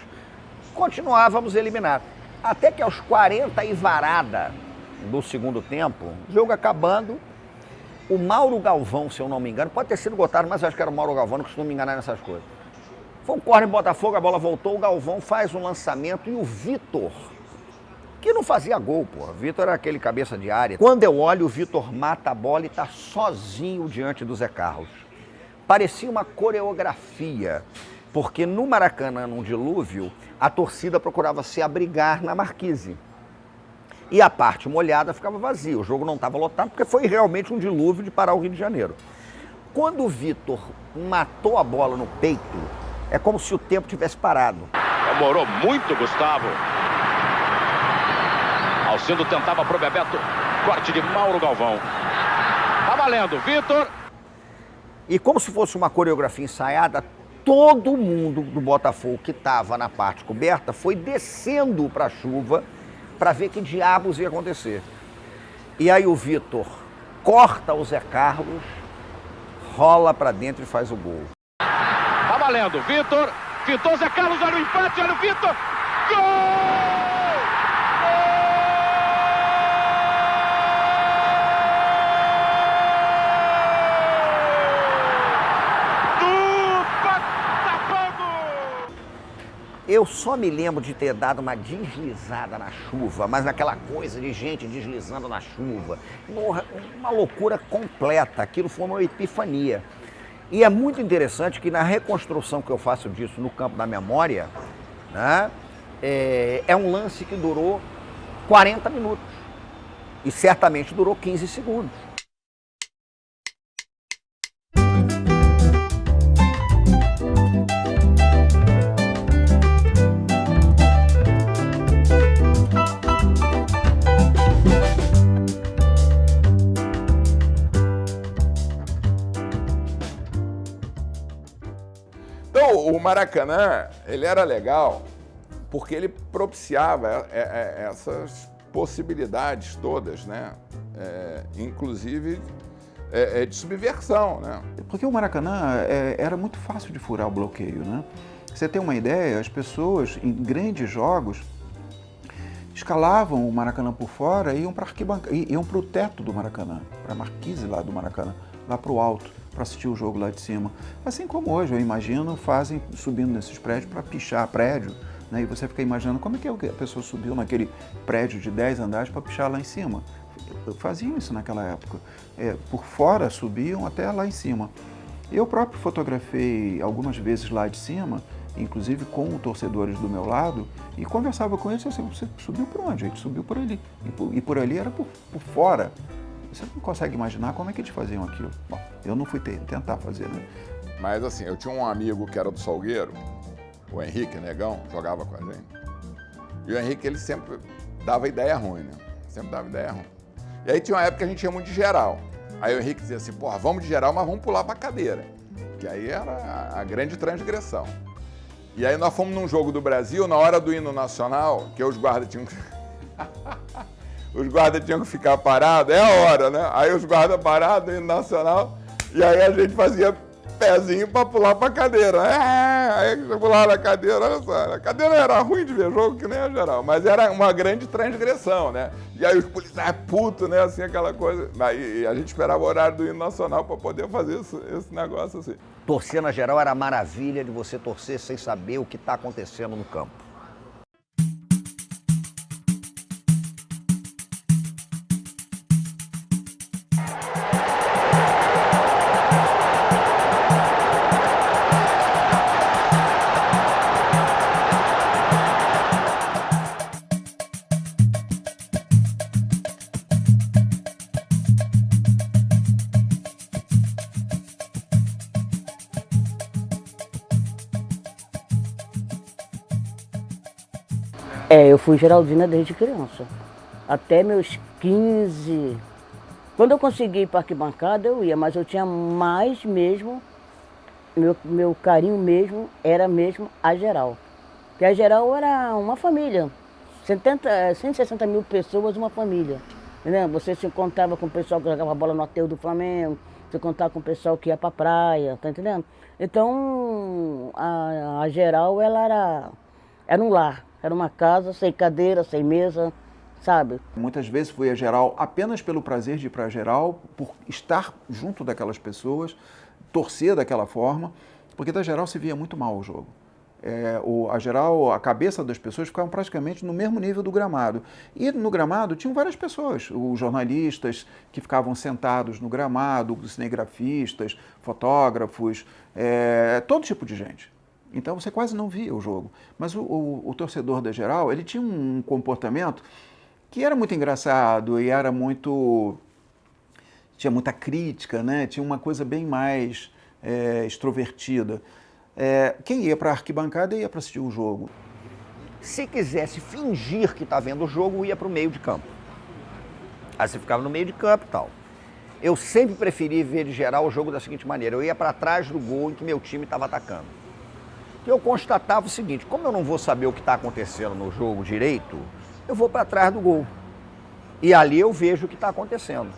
Continuávamos eliminados. Até que aos 40 e varada do segundo tempo, jogo acabando, o Mauro Galvão, se eu não me engano, pode ter sido Gotardo, mas eu acho que era o Mauro Galvão, não costumo me enganar nessas coisas. Foi um corner em Botafogo, a bola voltou, o Galvão faz um lançamento e o Vitor, que não fazia gol, porra. Vitor era aquele cabeça de área. Quando eu olho, o Vitor mata a bola e tá sozinho diante do Zé Carlos. Parecia uma coreografia, porque no Maracanã, num dilúvio, a torcida procurava se abrigar na marquise. E a parte molhada ficava vazia. O jogo não estava lotado, porque foi realmente um dilúvio de parar o Rio de Janeiro. quando o Vitor matou a bola no peito, é como se o tempo tivesse parado. Demorou muito, Gustavo. Alcindo tentava pro Bebeto. Corte de Mauro Galvão. Tá valendo, Vitor. E como se fosse uma coreografia ensaiada, todo mundo do Botafogo que estava na parte coberta foi descendo para a chuva para ver que diabos ia acontecer. E aí o Vitor corta o Zé Carlos, rola para dentro e faz o gol. Tá valendo, Vitor. Vitor, Zé Carlos, olha o empate, olha o Vitor. Gol! Eu só me lembro de ter dado uma deslizada na chuva, mas aquela coisa de gente deslizando na chuva. Uma loucura completa. Aquilo foi uma epifania. E é muito interessante que na reconstrução que eu faço disso no campo da memória, né, é um lance que durou 40 minutos. E certamente durou 15 segundos. O Maracanã, ele era legal porque ele propiciava essas possibilidades todas, né? Inclusive de subversão, né? Porque o Maracanã era muito fácil de furar o bloqueio, né? Você tem uma ideia, as pessoas em grandes jogos escalavam o Maracanã por fora e iam para o teto do Maracanã, para a marquise lá do Maracanã, lá para o alto, para assistir o jogo lá de cima. Assim como hoje, eu imagino, fazem subindo nesses prédios para pichar prédio, né? E você fica imaginando como é que a pessoa subiu naquele prédio de 10 andares para pichar lá em cima. Faziam isso naquela época. Por fora subiam até lá em cima. Eu próprio fotografei algumas vezes lá de cima, inclusive com torcedores do meu lado, e conversava com eles assim: você subiu por onde? A gente subiu por ali. E por ali era por fora. Você não consegue imaginar como é que eles faziam aquilo. Bom, eu não fui tentar fazer, né? Mas assim, eu tinha um amigo que era do Salgueiro, o Henrique Negão, jogava com a gente. E o Henrique, ele sempre dava ideia ruim, né? Sempre dava ideia ruim. E aí tinha uma época que a gente ia muito de geral. Aí o Henrique dizia assim: porra, vamos de geral, mas vamos pular pra cadeira. Que aí era a grande transgressão. E aí nós fomos num jogo do Brasil, na hora do hino nacional, que os guardas tinham que... Os guardas tinham que ficar parados, é a hora, né? Aí os guardas parados, hino nacional, e aí a gente fazia pezinho pra pular pra cadeira. Aí pular na cadeira, olha só, a cadeira era ruim de ver jogo, que nem a geral, mas era uma grande transgressão, né? E aí os policiais putos, né? Assim, aquela coisa. E a gente esperava o horário do hino nacional pra poder fazer esse negócio assim. Torcer na geral era a maravilha de você torcer sem saber o que está acontecendo no campo. Eu fui Geraldina desde criança, até meus 15. Quando eu consegui ir para arquibancada, eu ia, mas eu tinha mais mesmo, meu carinho mesmo era mesmo a Geral. Porque a Geral era uma família, 160 mil pessoas, uma família. Entendeu? Você se encontrava com o pessoal que jogava bola no aterro do Flamengo, você contava com o pessoal que ia para a praia, tá entendendo? Então, a Geral, ela era um lar. Era uma casa sem cadeira, sem mesa, sabe? Muitas vezes fui a Geral apenas pelo prazer de ir para a Geral, por estar junto daquelas pessoas, torcer daquela forma, porque da Geral se via muito mal o jogo. A Geral, a cabeça das pessoas ficavam praticamente no mesmo nível do gramado. E no gramado tinham várias pessoas, os jornalistas que ficavam sentados no gramado, os cinegrafistas, fotógrafos, todo tipo de gente. Então você quase não via o jogo. Mas o torcedor da Geral, ele tinha um comportamento que era muito engraçado e era muito... tinha muita crítica, né? Tinha uma coisa bem mais extrovertida. Quem ia para a arquibancada ia para assistir o jogo. Se quisesse fingir que está vendo o jogo, ia para o meio de campo. Aí você ficava no meio de campo e tal. Eu sempre preferi ver de geral o jogo da seguinte maneira: eu ia para trás do gol em que meu time estava atacando. Eu constatava o seguinte: como eu não vou saber o que está acontecendo no jogo direito, eu vou para trás do gol. E ali eu vejo o que está acontecendo.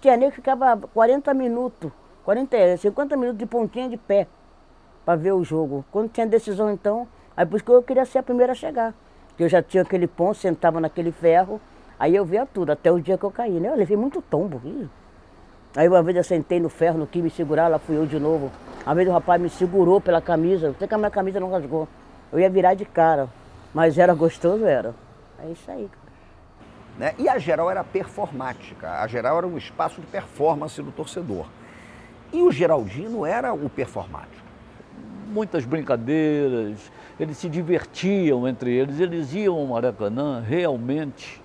Tinha nego que ficava 40 minutos, 50 minutos de pontinha de pé para ver o jogo. Quando tinha decisão, então, aí por isso que eu queria ser a primeira a chegar. Porque eu já tinha aquele ponto, sentava naquele ferro, aí eu via tudo, até o dia que eu caí, né? Eu levei muito tombo. Aí uma vez eu sentei no ferro, no que me segurar, lá fui eu de novo. Uma vez o rapaz me segurou pela camisa, até que a minha camisa não rasgou. Eu ia virar de cara, mas era gostoso, era. É isso aí. Né? E a geral era performática, a geral era um espaço de performance do torcedor. E o Geraldino era o performático. Muitas brincadeiras, eles se divertiam entre eles iam ao Maracanã realmente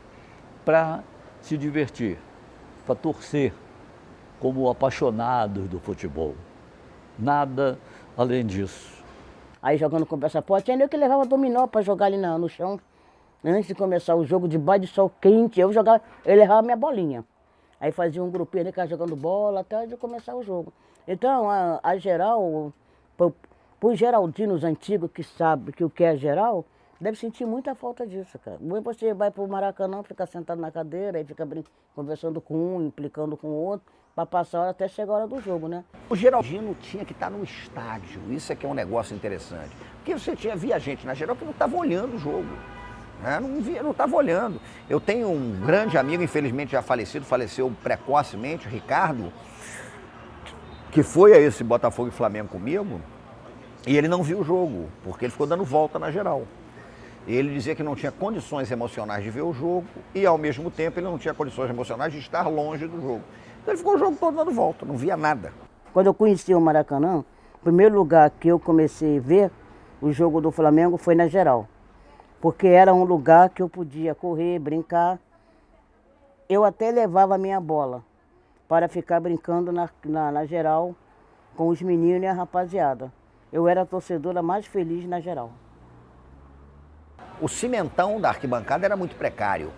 para se divertir, para torcer, como apaixonados do futebol. Nada além disso. Aí jogando com passaporte, ainda eu que levava dominó para jogar ali no chão. Antes de começar o jogo, debaixo de sol quente, eu levava minha bolinha. Aí fazia um grupinho ali, ficava jogando bola até de começar o jogo. Então, a geral, para os geraldinos antigos que sabem que o que é geral, deve sentir muita falta disso, cara. Você vai para o Maracanã, fica sentado na cadeira, aí fica conversando com um, implicando com o outro, para passar a hora até chegar a hora do jogo, né? O geraldino tinha que estar no estádio, isso é que é um negócio interessante. Porque você via gente na geral que não estava olhando o jogo. Não estava olhando. Eu tenho um grande amigo, infelizmente já falecido, faleceu precocemente, Ricardo, que foi a esse Botafogo e Flamengo comigo, e ele não viu o jogo, porque ele ficou dando volta na geral. Ele dizia que não tinha condições emocionais de ver o jogo e, ao mesmo tempo, ele não tinha condições emocionais de estar longe do jogo. Então ele ficou o jogo todo dando volta, não via nada. Quando eu conheci o Maracanã, o primeiro lugar que eu comecei a ver o jogo do Flamengo foi na geral. Porque era um lugar que eu podia correr, brincar. Eu até levava a minha bola para ficar brincando na geral com os meninos e a rapaziada. Eu era a torcedora mais feliz na geral. O cimentão da arquibancada era muito precário.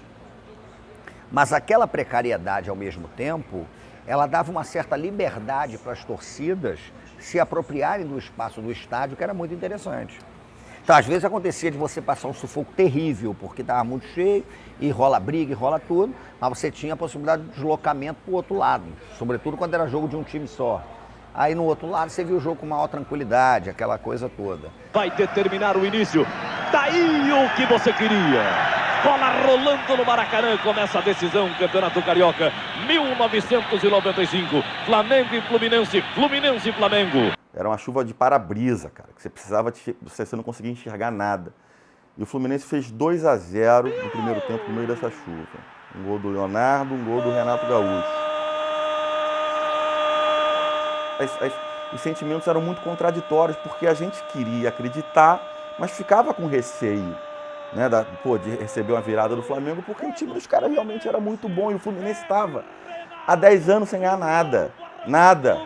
Mas aquela precariedade, ao mesmo tempo, ela dava uma certa liberdade para as torcidas se apropriarem do espaço do estádio, que era muito interessante. Então, às vezes acontecia de você passar um sufoco terrível, porque estava muito cheio, e rola briga, e rola tudo, mas você tinha a possibilidade de deslocamento para o outro lado, sobretudo quando era jogo de um time só. Aí no outro lado você viu o jogo com maior tranquilidade, aquela coisa toda. Vai determinar o início, daí o que você queria. Bola rolando no Maracanã, começa a decisão, Campeonato Carioca, 1995, Flamengo e Fluminense, Fluminense e Flamengo. Era uma chuva de para-brisa, cara, que você precisava, você não conseguia enxergar nada. E o Fluminense fez 2-0 no primeiro tempo, no meio dessa chuva. Um gol do Leonardo, um gol do Renato Gaúcho. Os sentimentos eram muito contraditórios, porque a gente queria acreditar, mas ficava com receio, né, de receber uma virada do Flamengo, porque o time dos caras realmente era muito bom e o Fluminense estava há 10 anos sem ganhar nada. Nada.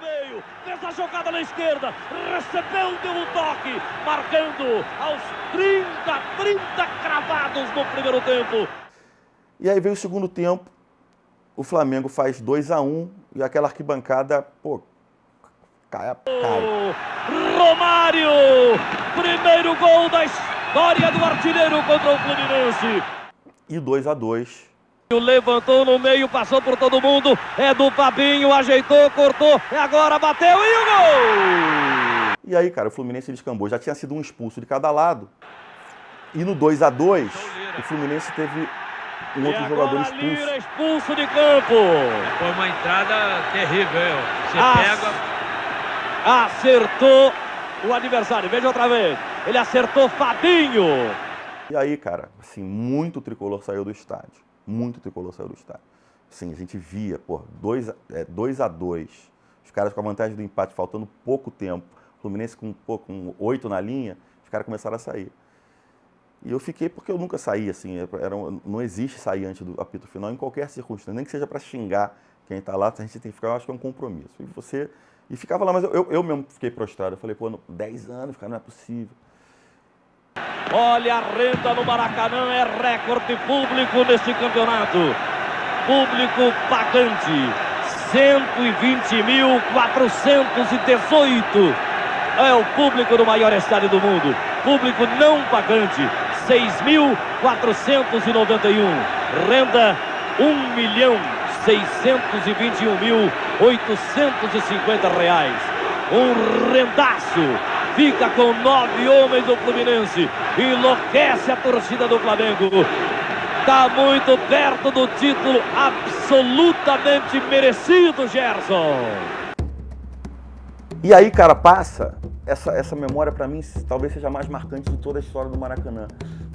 Fez a jogada na esquerda, recebeu, deu um toque, marcando aos 30 cravados no primeiro tempo. E aí veio o segundo tempo, o Flamengo faz 2-1 e aquela arquibancada, cai. Romário, primeiro gol da história do artilheiro contra o Fluminense. E 2-2. Levantou no meio, passou por todo mundo, é do Fabinho, ajeitou, cortou, agora bateu e o gol! E aí, cara, o Fluminense descambou, já tinha sido um expulso de cada lado. E no 2-2, o Fluminense teve um outro jogador expulso. Expulso de campo. Foi uma entrada terrível. Você pega... Acertou o adversário, veja outra vez. Ele acertou Fabinho. E aí, cara, assim, muito tricolor saiu do estádio. Muito tricolor saiu do estádio. Assim, a gente via, 2-2. Os caras com a vantagem do empate, faltando pouco tempo. O Fluminense com 8 na linha, os caras começaram a sair. E eu fiquei porque eu nunca saí, assim, não existe sair antes do apito final em qualquer circunstância, nem que seja para xingar quem está lá, a gente tem que ficar, eu acho que é um compromisso. E ficava lá, mas eu mesmo fiquei prostrado. Eu falei, pô, 10 anos, cara, não é possível. Olha a renda no Maracanã, é recorde público neste campeonato. Público pagante, 120.418. É o público do maior estádio do mundo. Público não pagante, 6.491. Renda, 1.621.850 reais. Um rendaço. Fica com 9 homens do Fluminense. Enlouquece a torcida do Flamengo. Está muito perto do título absolutamente merecido, Gerson. E aí, cara, passa essa memória pra mim, talvez seja a mais marcante de toda a história do Maracanã.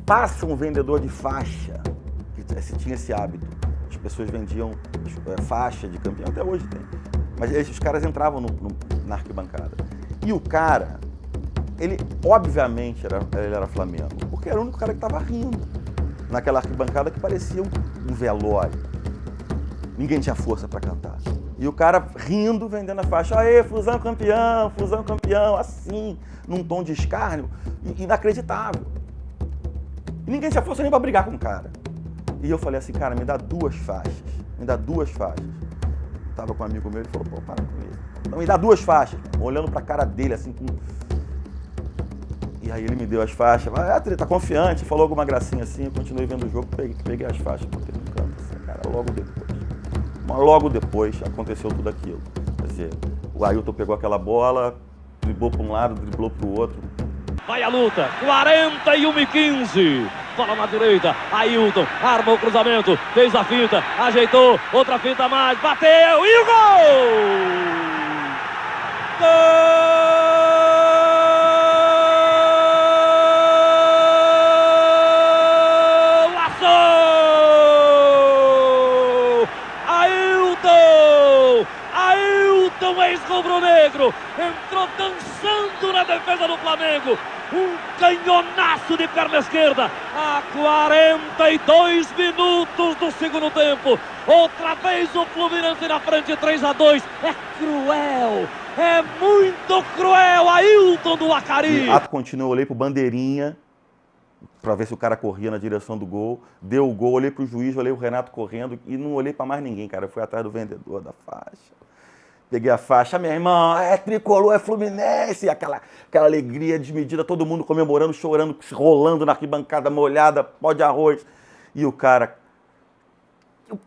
Passa um vendedor de faixa, que tinha esse hábito. As pessoas vendiam faixa de campeão, até hoje tem. Mas os caras entravam na arquibancada. E o cara, ele obviamente ele era Flamengo, porque era o único cara que estava rindo naquela arquibancada que parecia um velório. Ninguém tinha força para cantar. E o cara rindo, vendendo a faixa, aê, Flusão campeão, assim, num tom de escárnio, inacreditável. E ninguém tinha força nem para brigar com o cara. E eu falei assim, cara, me dá 2 faixas, Tava com um amigo meu, ele falou, pô, para com isso. Então me dá 2 faixas, olhando pra cara dele, assim, com... E aí ele me deu as faixas, ele tá confiante, falou alguma gracinha assim, eu continuei vendo o jogo, peguei as faixas, botei no canto, assim, cara, logo depois. Mas logo depois aconteceu tudo aquilo. Quer dizer, o Ailton pegou aquela bola, driblou para um lado, driblou para o outro. Vai a luta, 41-15. Bola na direita, Ailton armou o cruzamento, fez a finta, ajeitou, outra finta a mais, bateu e o gol! Ex-rubro-negro entrou dançando na defesa do Flamengo, um canhonaço de perna esquerda a 42 minutos do segundo tempo. Outra vez o Fluminense na frente, 3-2. É cruel, é muito cruel. Ailton do Acari. Ato contínuo, eu olhei pro bandeirinha para ver se o cara corria na direção do gol, deu o gol, olhei pro juiz, olhei o Renato correndo e não olhei para mais ninguém, cara. Eu fui atrás do vendedor da faixa. Peguei a faixa, minha irmã, é tricolor, é Fluminense, aquela alegria desmedida, todo mundo comemorando, chorando, se rolando na arquibancada molhada, pó de arroz. E o cara,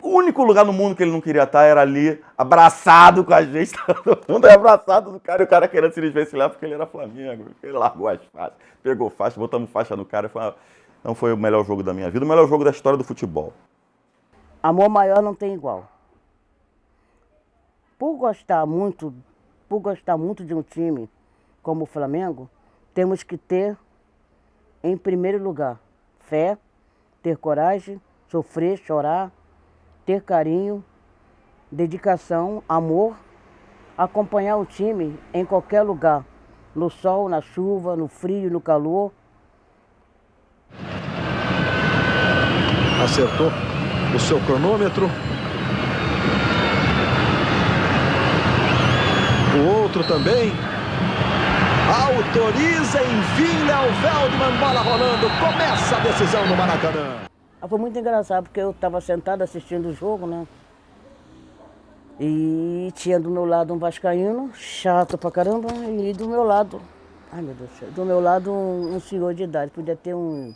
o único lugar no mundo que ele não queria estar era ali, abraçado com a gente, todo mundo é abraçado do cara, e o cara querendo se desvencilhar porque ele era Flamengo, ele largou as faixas, pegou faixa, botamos faixa no cara, não foi o melhor jogo da minha vida, o melhor jogo da história do futebol. Amor maior não tem igual. Por gostar muito de um time como o Flamengo, temos que ter, em primeiro lugar, fé, ter coragem, sofrer, chorar, ter carinho, dedicação, amor, acompanhar o time em qualquer lugar, no sol, na chuva, no frio, no calor. Acertou o seu cronômetro. O outro também autoriza, enfim, Léo Feldman, bola rolando, começa a decisão no Maracanã. Foi muito engraçado, porque eu estava sentado assistindo o jogo, né? E tinha do meu lado um vascaíno, chato pra caramba, e do meu lado, ai meu Deus do céu, do meu lado um senhor de idade, podia ter uns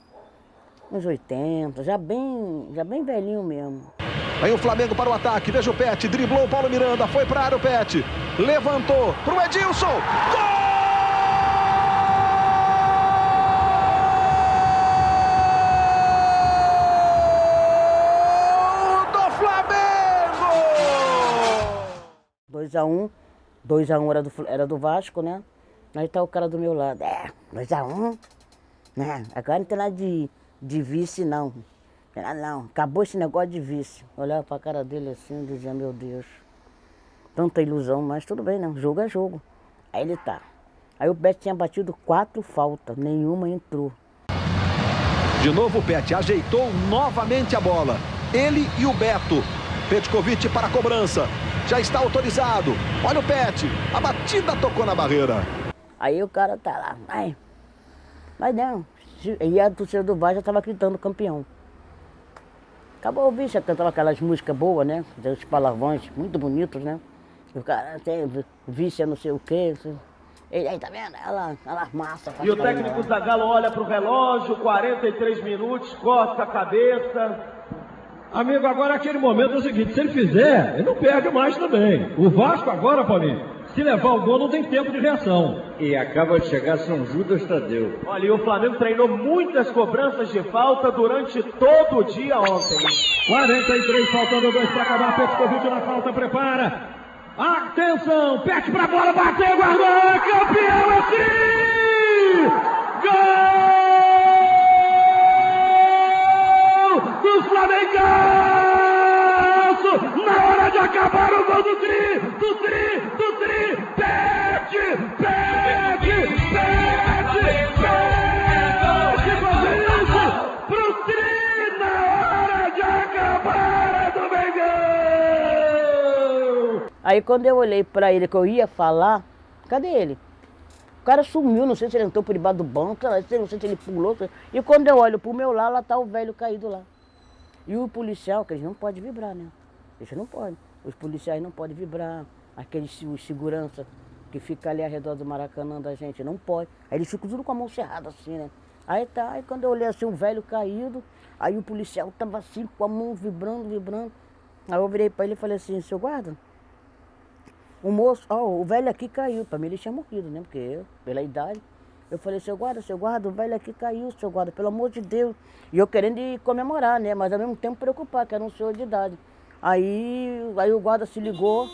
80, já bem velhinho mesmo. Aí o Flamengo para o ataque, veja o Pet, driblou o Paulo Miranda, foi para a área o Pet, levantou pro Edilson, gol do Flamengo! 2-1 era do Vasco, né? Aí tá o cara do meu lado, 2-1, né? Agora não tem nada de vice não. Não, acabou esse negócio de vício. Olhava pra cara dele assim e dizia, meu Deus, tanta ilusão, mas tudo bem, né? Jogo é jogo. Aí ele tá. Aí o Beto tinha batido 4 faltas, nenhuma entrou. De novo o Pet ajeitou novamente a bola. Ele e o Beto Petkovic para a cobrança. Já está autorizado. Olha o Pet. A batida tocou na barreira. Aí o cara tá lá. Mas não. E a torcida do Vasco já estava gritando campeão. Acabou o bicho, cantava aquelas músicas boas, né? Os palavrões muito bonitos, né? O cara tem vício, não sei o quê. Ele aí, tá vendo? Ela massa. E o técnico Zagallo olha pro relógio, 43 minutos, corta a cabeça. Amigo, agora aquele momento é o seguinte, se ele fizer, ele não perde mais também. O Vasco agora, Paulinho, se levar o gol não tem tempo de reação. E acaba de chegar São Judas Tadeu. Olha, e o Flamengo treinou muitas cobranças de falta durante todo o dia ontem. 43, faltando 2 para acabar, Petkovic na falta, prepara. Atenção, Pet pra bola, bateu, guardou, é campeão assim! Gol do Flamengo! Na hora de acabar o gol do Tri! Pet! Pro Tri na hora de acabar do Mengão! Aí quando eu olhei pra ele que eu ia falar, cadê ele? O cara sumiu, não sei se ele entrou por debaixo do banco, não sei se ele pulou. E quando eu olho pro meu lado, lá tá o velho caído lá. E o policial, que eles não podem vibrar, né? Eles não podem. Os policiais não podem vibrar. Aqueles segurança que fica ali ao redor do Maracanã da gente, não pode. Aí eles ficam tudo com a mão cerrada assim, né? Aí tá, aí quando eu olhei assim, o velho caído, aí o policial tava assim com a mão vibrando. Aí eu virei pra ele e falei assim, seu guarda, o moço, o velho aqui caiu. Pra mim ele tinha morrido, né? Porque eu, pela idade. Eu falei, seu guarda, o velho aqui caiu, seu guarda, pelo amor de Deus. E eu querendo ir comemorar, né? Mas ao mesmo tempo preocupar, que era um senhor de idade. Aí o guarda se ligou,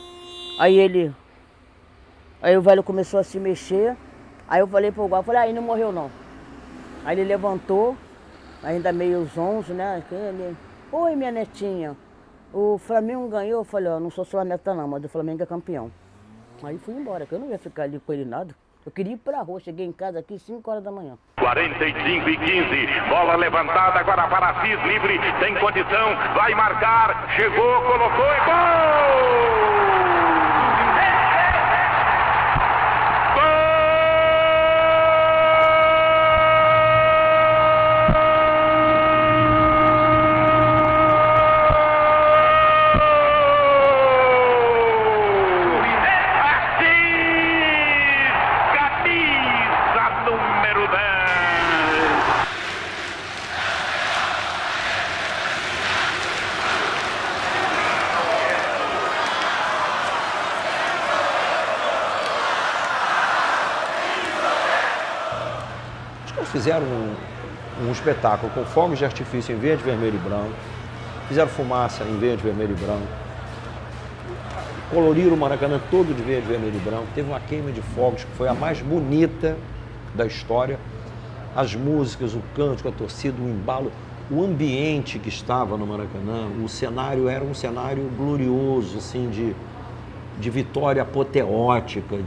aí o velho começou a se mexer. Aí eu falei pro guarda, aí não morreu não. Aí ele levantou, ainda meio zonzo, né? Oi, minha netinha, o Flamengo ganhou. Eu falei, não sou sua neta não, mas o Flamengo é campeão. Aí fui embora, que eu não ia ficar ali com ele nada. Eu queria ir pra rua, cheguei em casa aqui 5 horas da manhã. 45 e 15, bola levantada agora para Assis, livre, tem condição, vai marcar, chegou, colocou e gol! Fizeram um espetáculo com fogos de artifício em verde, vermelho e branco. Fizeram fumaça em verde, vermelho e branco. Coloriram o Maracanã todo de verde, vermelho e branco. Teve uma queima de fogos que foi a mais bonita da história. As músicas, o cântico, a torcida, o embalo, o ambiente que estava no Maracanã, o cenário era um cenário glorioso, assim, de vitória apoteótica,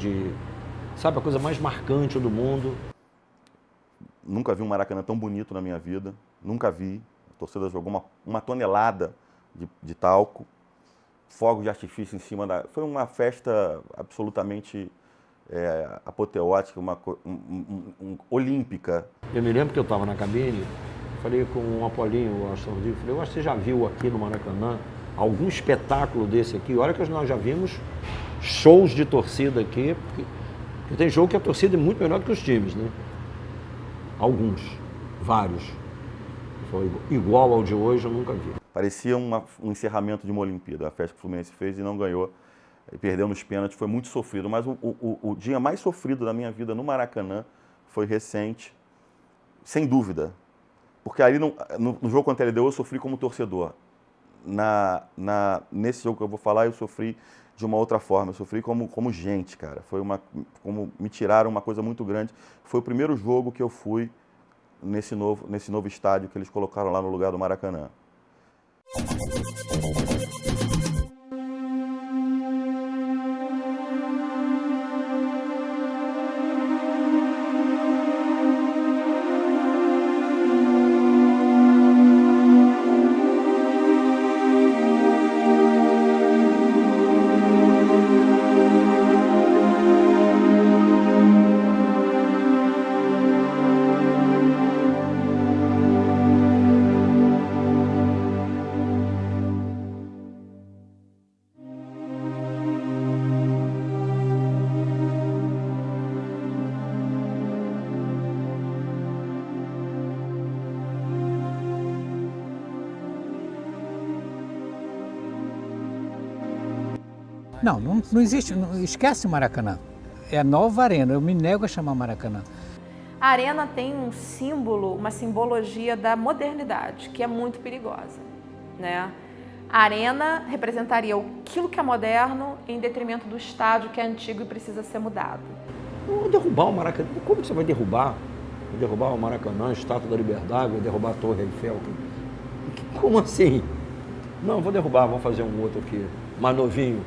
sabe, a coisa mais marcante do mundo. Nunca vi um Maracanã tão bonito na minha vida, nunca vi. A torcida jogou uma tonelada de talco, fogos de artifício em cima da... Foi uma festa absolutamente apoteótica, olímpica. Eu me lembro que eu estava na cabine, falei com o Apolinho, o Astor Rodrigues, falei, eu acho que você já viu aqui no Maracanã algum espetáculo desse aqui? Olha que nós já vimos shows de torcida aqui, porque tem jogo que a torcida é muito melhor do que os times, né? Alguns, vários. Foi igual ao de hoje, eu nunca vi. Parecia um encerramento de uma Olimpíada, a festa que o Fluminense fez e não ganhou. E perdeu nos pênaltis, foi muito sofrido. Mas o dia mais sofrido da minha vida no Maracanã foi recente, sem dúvida. Porque ali no jogo contra a LDU eu sofri como torcedor. Nesse jogo que eu vou falar, eu sofri de uma outra forma, eu sofri como gente, cara. Como me tiraram uma coisa muito grande. Foi o primeiro jogo que eu fui nesse novo estádio que eles colocaram lá no lugar do Maracanã. Não existe, esquece o Maracanã. É a nova arena, eu me nego a chamar Maracanã. A arena tem um símbolo, uma simbologia da modernidade, que é muito perigosa, né? A arena representaria aquilo que é moderno em detrimento do estádio que é antigo e precisa ser mudado. Não derrubar o Maracanã. Como que você vai derrubar? Vai derrubar o Maracanã, a Estátua da Liberdade, vai derrubar a Torre Eiffel? Como assim? Não, vou derrubar, vamos fazer um outro aqui, mais novinho.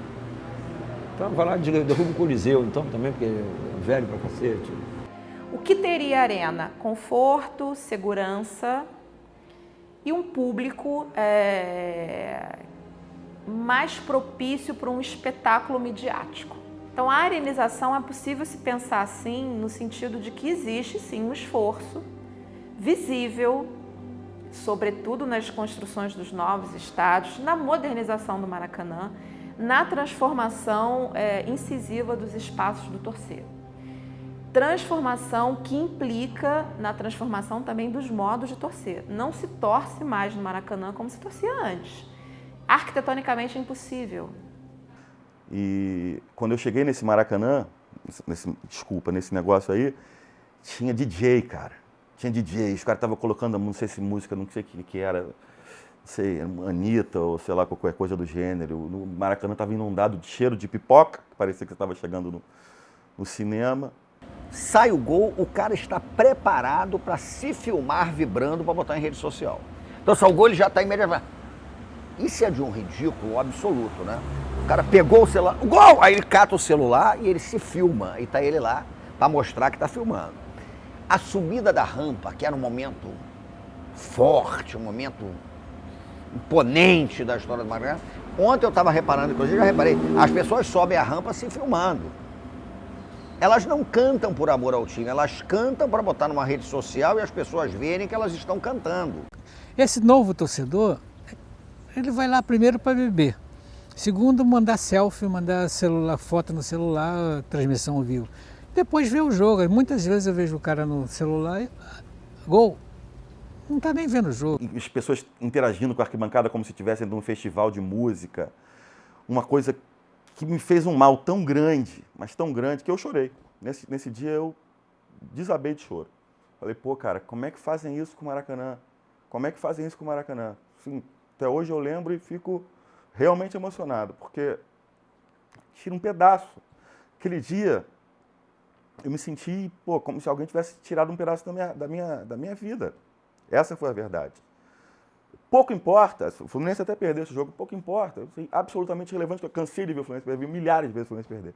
Então vai lá, derruba o Coliseu, então, também, porque é velho pra cacete. O que teria a arena? Conforto, segurança e um público mais propício para um espetáculo midiático. Então, a arenização é possível se pensar assim, no sentido de que existe, sim, um esforço visível, sobretudo nas construções dos novos estádios, na modernização do Maracanã, na transformação incisiva dos espaços do torcer. Transformação que implica na transformação também dos modos de torcer. Não se torce mais no Maracanã como se torcia antes. Arquitetonicamente é impossível. E quando eu cheguei nesse Maracanã, nesse negócio aí, tinha DJ, cara. Tinha DJ, os caras estavam colocando, não sei se música, não sei o que era, não sei, Anitta ou sei lá, qualquer coisa do gênero. No Maracanã estava inundado de cheiro de pipoca, que parecia que estava chegando no cinema. Sai o gol, o cara está preparado para se filmar vibrando para botar em rede social. Então, sai o gol, ele já está imediatamente. Isso é de um ridículo absoluto, né? O cara pegou o celular, o gol! Aí ele cata o celular e ele se filma. E está ele lá para mostrar que está filmando. A subida da rampa, que era um momento forte, um momento imponente da história do Maracanã. Ontem eu estava reparando, inclusive já reparei, as pessoas sobem a rampa se filmando. Elas não cantam por amor ao time, elas cantam para botar numa rede social e as pessoas verem que elas estão cantando. Esse novo torcedor, ele vai lá primeiro para beber. Segundo, mandar selfie, mandar celular, foto no celular, transmissão ao vivo. Depois ver o jogo. Muitas vezes eu vejo o cara no celular e gol. Não está nem vendo o jogo. As pessoas interagindo com a arquibancada como se estivessem num festival de música. Uma coisa que me fez um mal tão grande, mas tão grande, que eu chorei. Nesse dia eu desabei de choro. Falei, pô, cara, como é que fazem isso com o Maracanã? Como é que fazem isso com o Maracanã? Assim, até hoje eu lembro e fico realmente emocionado, porque tira um pedaço. Aquele dia eu me senti, pô, como se alguém tivesse tirado um pedaço da minha vida. Essa foi a verdade. Pouco importa, o Fluminense até perdeu esse jogo, pouco importa. Eu sei, absolutamente relevante, eu cansei de ver o Fluminense perder, vi milhares de vezes o Fluminense perder.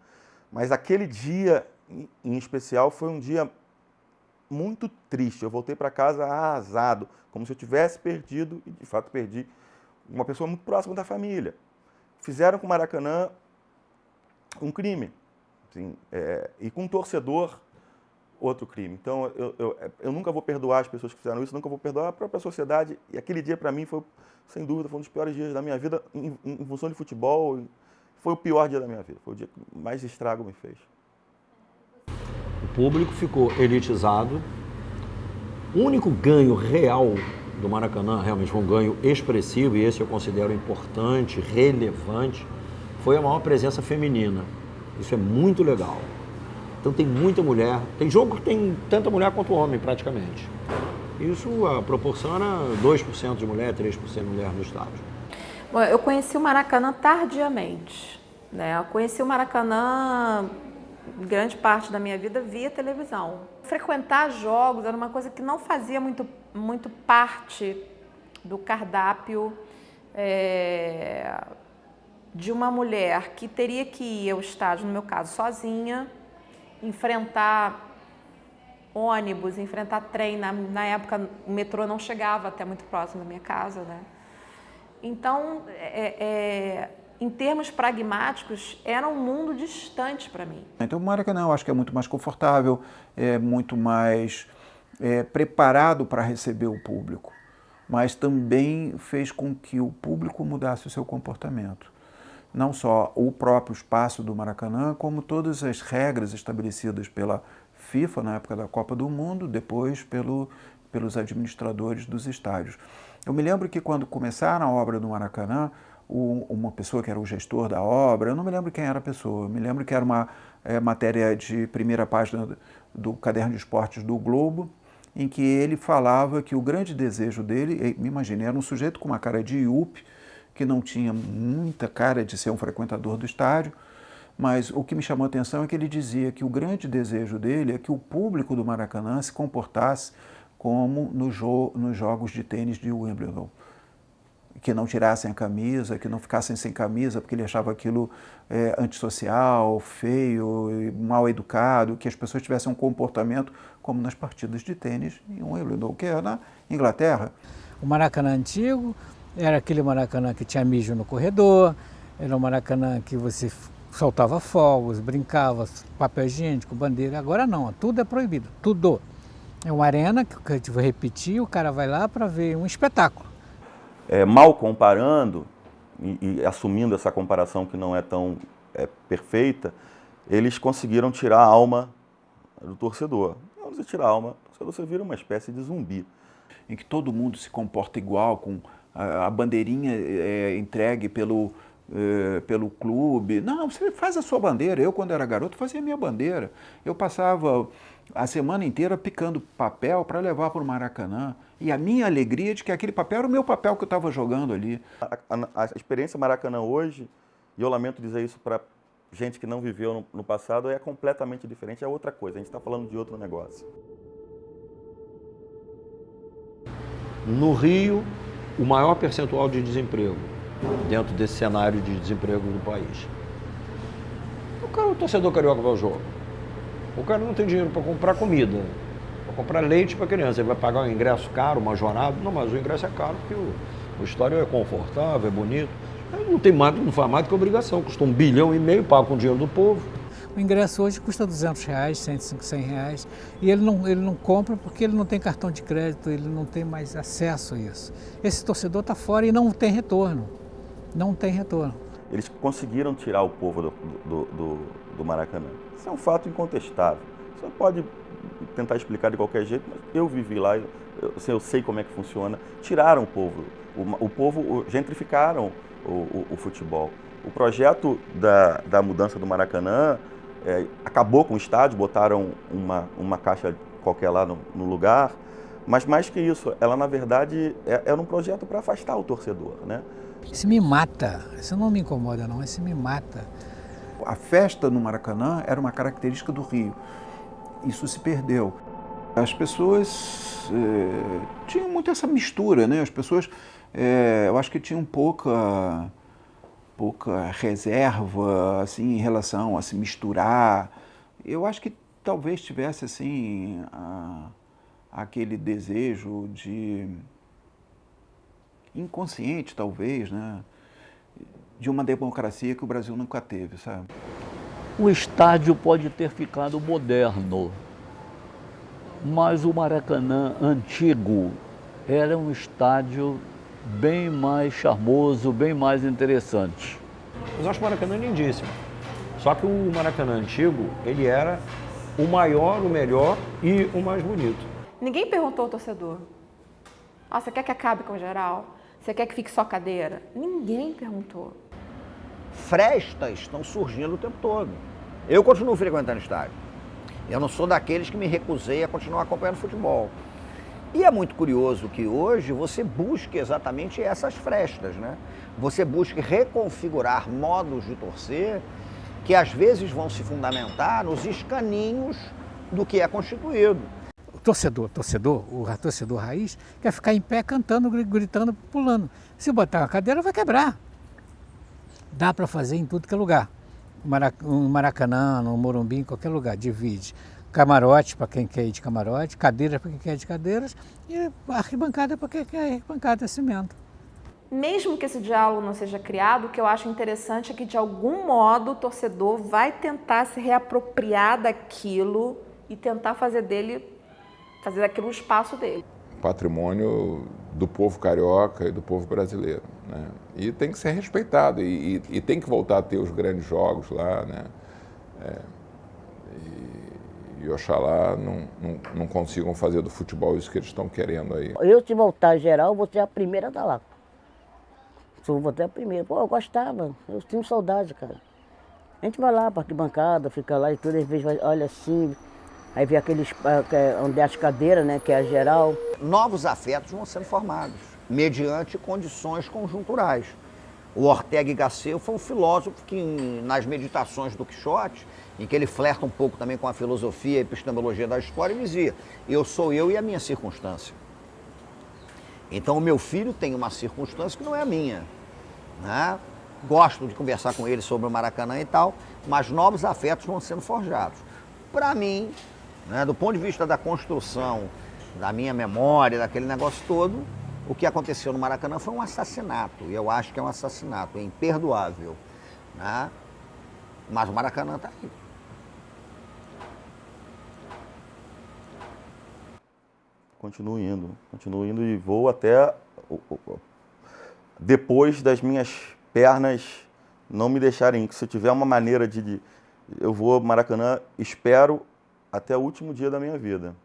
Mas aquele dia, em especial, foi um dia muito triste. Eu voltei para casa arrasado, como se eu tivesse perdido, e de fato perdi, uma pessoa muito próxima da família. Fizeram com o Maracanã um crime. Assim, e com um torcedor, outro crime. Então, eu nunca vou perdoar as pessoas que fizeram isso, nunca vou perdoar a própria sociedade. E aquele dia, para mim, foi, sem dúvida, foi um dos piores dias da minha vida em função de futebol. Foi o pior dia da minha vida. Foi o dia que mais estrago me fez. O público ficou elitizado. O único ganho real do Maracanã, realmente foi um ganho expressivo, e esse eu considero importante, relevante, foi a maior presença feminina. Isso é muito legal. Então tem muita mulher, tem jogo que tem tanta mulher quanto homem praticamente. Isso proporciona 2% de mulher, 3% de mulher no estádio. Bom, eu conheci o Maracanã tardiamente, né? Eu conheci o Maracanã, grande parte da minha vida, via televisão. Frequentar jogos era uma coisa que não fazia muito parte do cardápio de uma mulher que teria que ir ao estádio, no meu caso, sozinha, enfrentar ônibus, enfrentar trem. Na época, o metrô não chegava até muito próximo da minha casa, né? Então, em termos pragmáticos, era um mundo distante para mim. Então, o Maracanã, eu acho que é muito mais confortável, é muito mais preparado para receber o público, mas também fez com que o público mudasse o seu comportamento. Não só o próprio espaço do Maracanã, como todas as regras estabelecidas pela FIFA na época da Copa do Mundo, depois pelos administradores dos estádios. Eu me lembro que quando começaram a obra do Maracanã, uma pessoa que era o gestor da obra, eu não me lembro quem era a pessoa, eu me lembro que era uma matéria de primeira página do Caderno de Esportes do Globo, em que ele falava que o grande desejo dele, me imaginei, era um sujeito com uma cara de iupe, que não tinha muita cara de ser um frequentador do estádio, mas o que me chamou a atenção é que ele dizia que o grande desejo dele é que o público do Maracanã se comportasse como nos jogos de tênis de Wimbledon, que não tirassem a camisa, que não ficassem sem camisa, porque ele achava aquilo antissocial, feio, mal educado, que as pessoas tivessem um comportamento como nas partidas de tênis em Wimbledon, que é na Inglaterra. O Maracanã antigo era aquele Maracanã que tinha mijo no corredor, era um Maracanã que você soltava fogos, brincava, papel higiênico, bandeira. Agora não, tudo é proibido, tudo. É uma arena que a gente vai repetir, o cara vai lá para ver um espetáculo. Mal comparando e assumindo essa comparação que não é tão perfeita, eles conseguiram tirar a alma do torcedor. Quando você tira a alma, você vira uma espécie de zumbi. Em que todo mundo se comporta igual, com a bandeirinha entregue pelo clube. Não, você faz a sua bandeira. Eu, quando era garoto, fazia a minha bandeira. Eu passava a semana inteira picando papel para levar para o Maracanã. E a minha alegria de que aquele papel era o meu papel que eu estava jogando ali. A experiência Maracanã hoje, e eu lamento dizer isso para gente que não viveu no passado, é completamente diferente, é outra coisa. A gente está falando de outro negócio. No Rio, o maior percentual de desemprego dentro desse cenário de desemprego do país. O torcedor carioca vai ao jogo. O cara não tem dinheiro para comprar comida, para comprar leite para criança. Ele vai pagar um ingresso caro, majorado. Não, mas o ingresso é caro porque o estádio é confortável, é bonito. Ele não faz mais do que obrigação. Custou R$1,5 bilhão, paga com o dinheiro do povo. O ingresso hoje custa R$200, R$100. E ele não compra porque ele não tem cartão de crédito, ele não tem mais acesso a isso. Esse torcedor está fora e não tem retorno. Não tem retorno. Eles conseguiram tirar o povo do Maracanã. Isso é um fato incontestável. Você pode tentar explicar de qualquer jeito, mas eu vivi lá, eu sei como é que funciona. Tiraram o povo. O povo gentrificaram o futebol. O projeto da mudança do Maracanã acabou com o estádio, botaram uma caixa qualquer lá no lugar, mas mais que isso, ela na verdade era um projeto para afastar o torcedor, né? Isso me mata, isso não me incomoda não, isso me mata. A festa no Maracanã era uma característica do Rio, isso se perdeu. As pessoas tinham muito essa mistura, né? As pessoas, eu acho que tinham pouca reserva assim, em relação a se misturar. Eu acho que talvez tivesse assim, aquele desejo de inconsciente, talvez, né, de uma democracia que o Brasil nunca teve, sabe? O estádio pode ter ficado moderno, mas o Maracanã antigo era um estádio bem mais charmoso, bem mais interessante. Eu acho o Maracanã lindíssimo. Só que o Maracanã antigo, ele era o maior, o melhor e o mais bonito. Ninguém perguntou ao torcedor: você quer que acabe com o geral? Você quer que fique só cadeira? Ninguém perguntou. Frestas estão surgindo o tempo todo. Eu continuo frequentando o estádio. Eu não sou daqueles que me recusei a continuar acompanhando futebol. E é muito curioso que hoje você busque exatamente essas frestas, né? Você busque reconfigurar modos de torcer que às vezes vão se fundamentar nos escaninhos do que é constituído. O torcedor raiz quer ficar em pé cantando, gritando, pulando. Se botar uma cadeira vai quebrar. Dá para fazer em tudo que é lugar. No Maracanã, no Morumbi, em qualquer lugar, divide. Camarote para quem quer ir de camarote, cadeiras para quem quer ir de cadeiras e arquibancada para quem quer ir arquibancada, cimento. Mesmo que esse diálogo não seja criado, o que eu acho interessante é que de algum modo o torcedor vai tentar se reapropriar daquilo e tentar fazer daquilo o espaço dele. Patrimônio do povo carioca e do povo brasileiro, né? E tem que ser respeitado e tem que voltar a ter os grandes jogos lá, né? E oxalá não consigam fazer do futebol isso que eles estão querendo aí. Eu, se voltar geral, vou ser a primeira a dar lá. Vou até a primeira. Pô, eu gostava, eu tenho saudade, cara. A gente vai lá para arquibancada, fica lá e tudo, às vezes vai, olha assim, aí vê aqueles, onde é as cadeiras, né, que é a geral. Novos afetos vão sendo formados, mediante condições conjunturais. O Ortega y Gasset foi um filósofo que, nas meditações do Quixote, em que ele flerta um pouco também com a filosofia e a epistemologia da história, ele dizia, eu sou eu e a minha circunstância. Então o meu filho tem uma circunstância que não é a minha, né? Gosto de conversar com ele sobre o Maracanã e tal, mas novos afetos vão sendo forjados. Para mim, né, do ponto de vista da construção, da minha memória, daquele negócio todo, o que aconteceu no Maracanã foi um assassinato, e eu acho que é um assassinato, é imperdoável, né? Mas o Maracanã está aí. Continuo indo e vou até depois das minhas pernas não me deixarem ir. Se eu tiver uma maneira eu vou ao Maracanã, espero até o último dia da minha vida.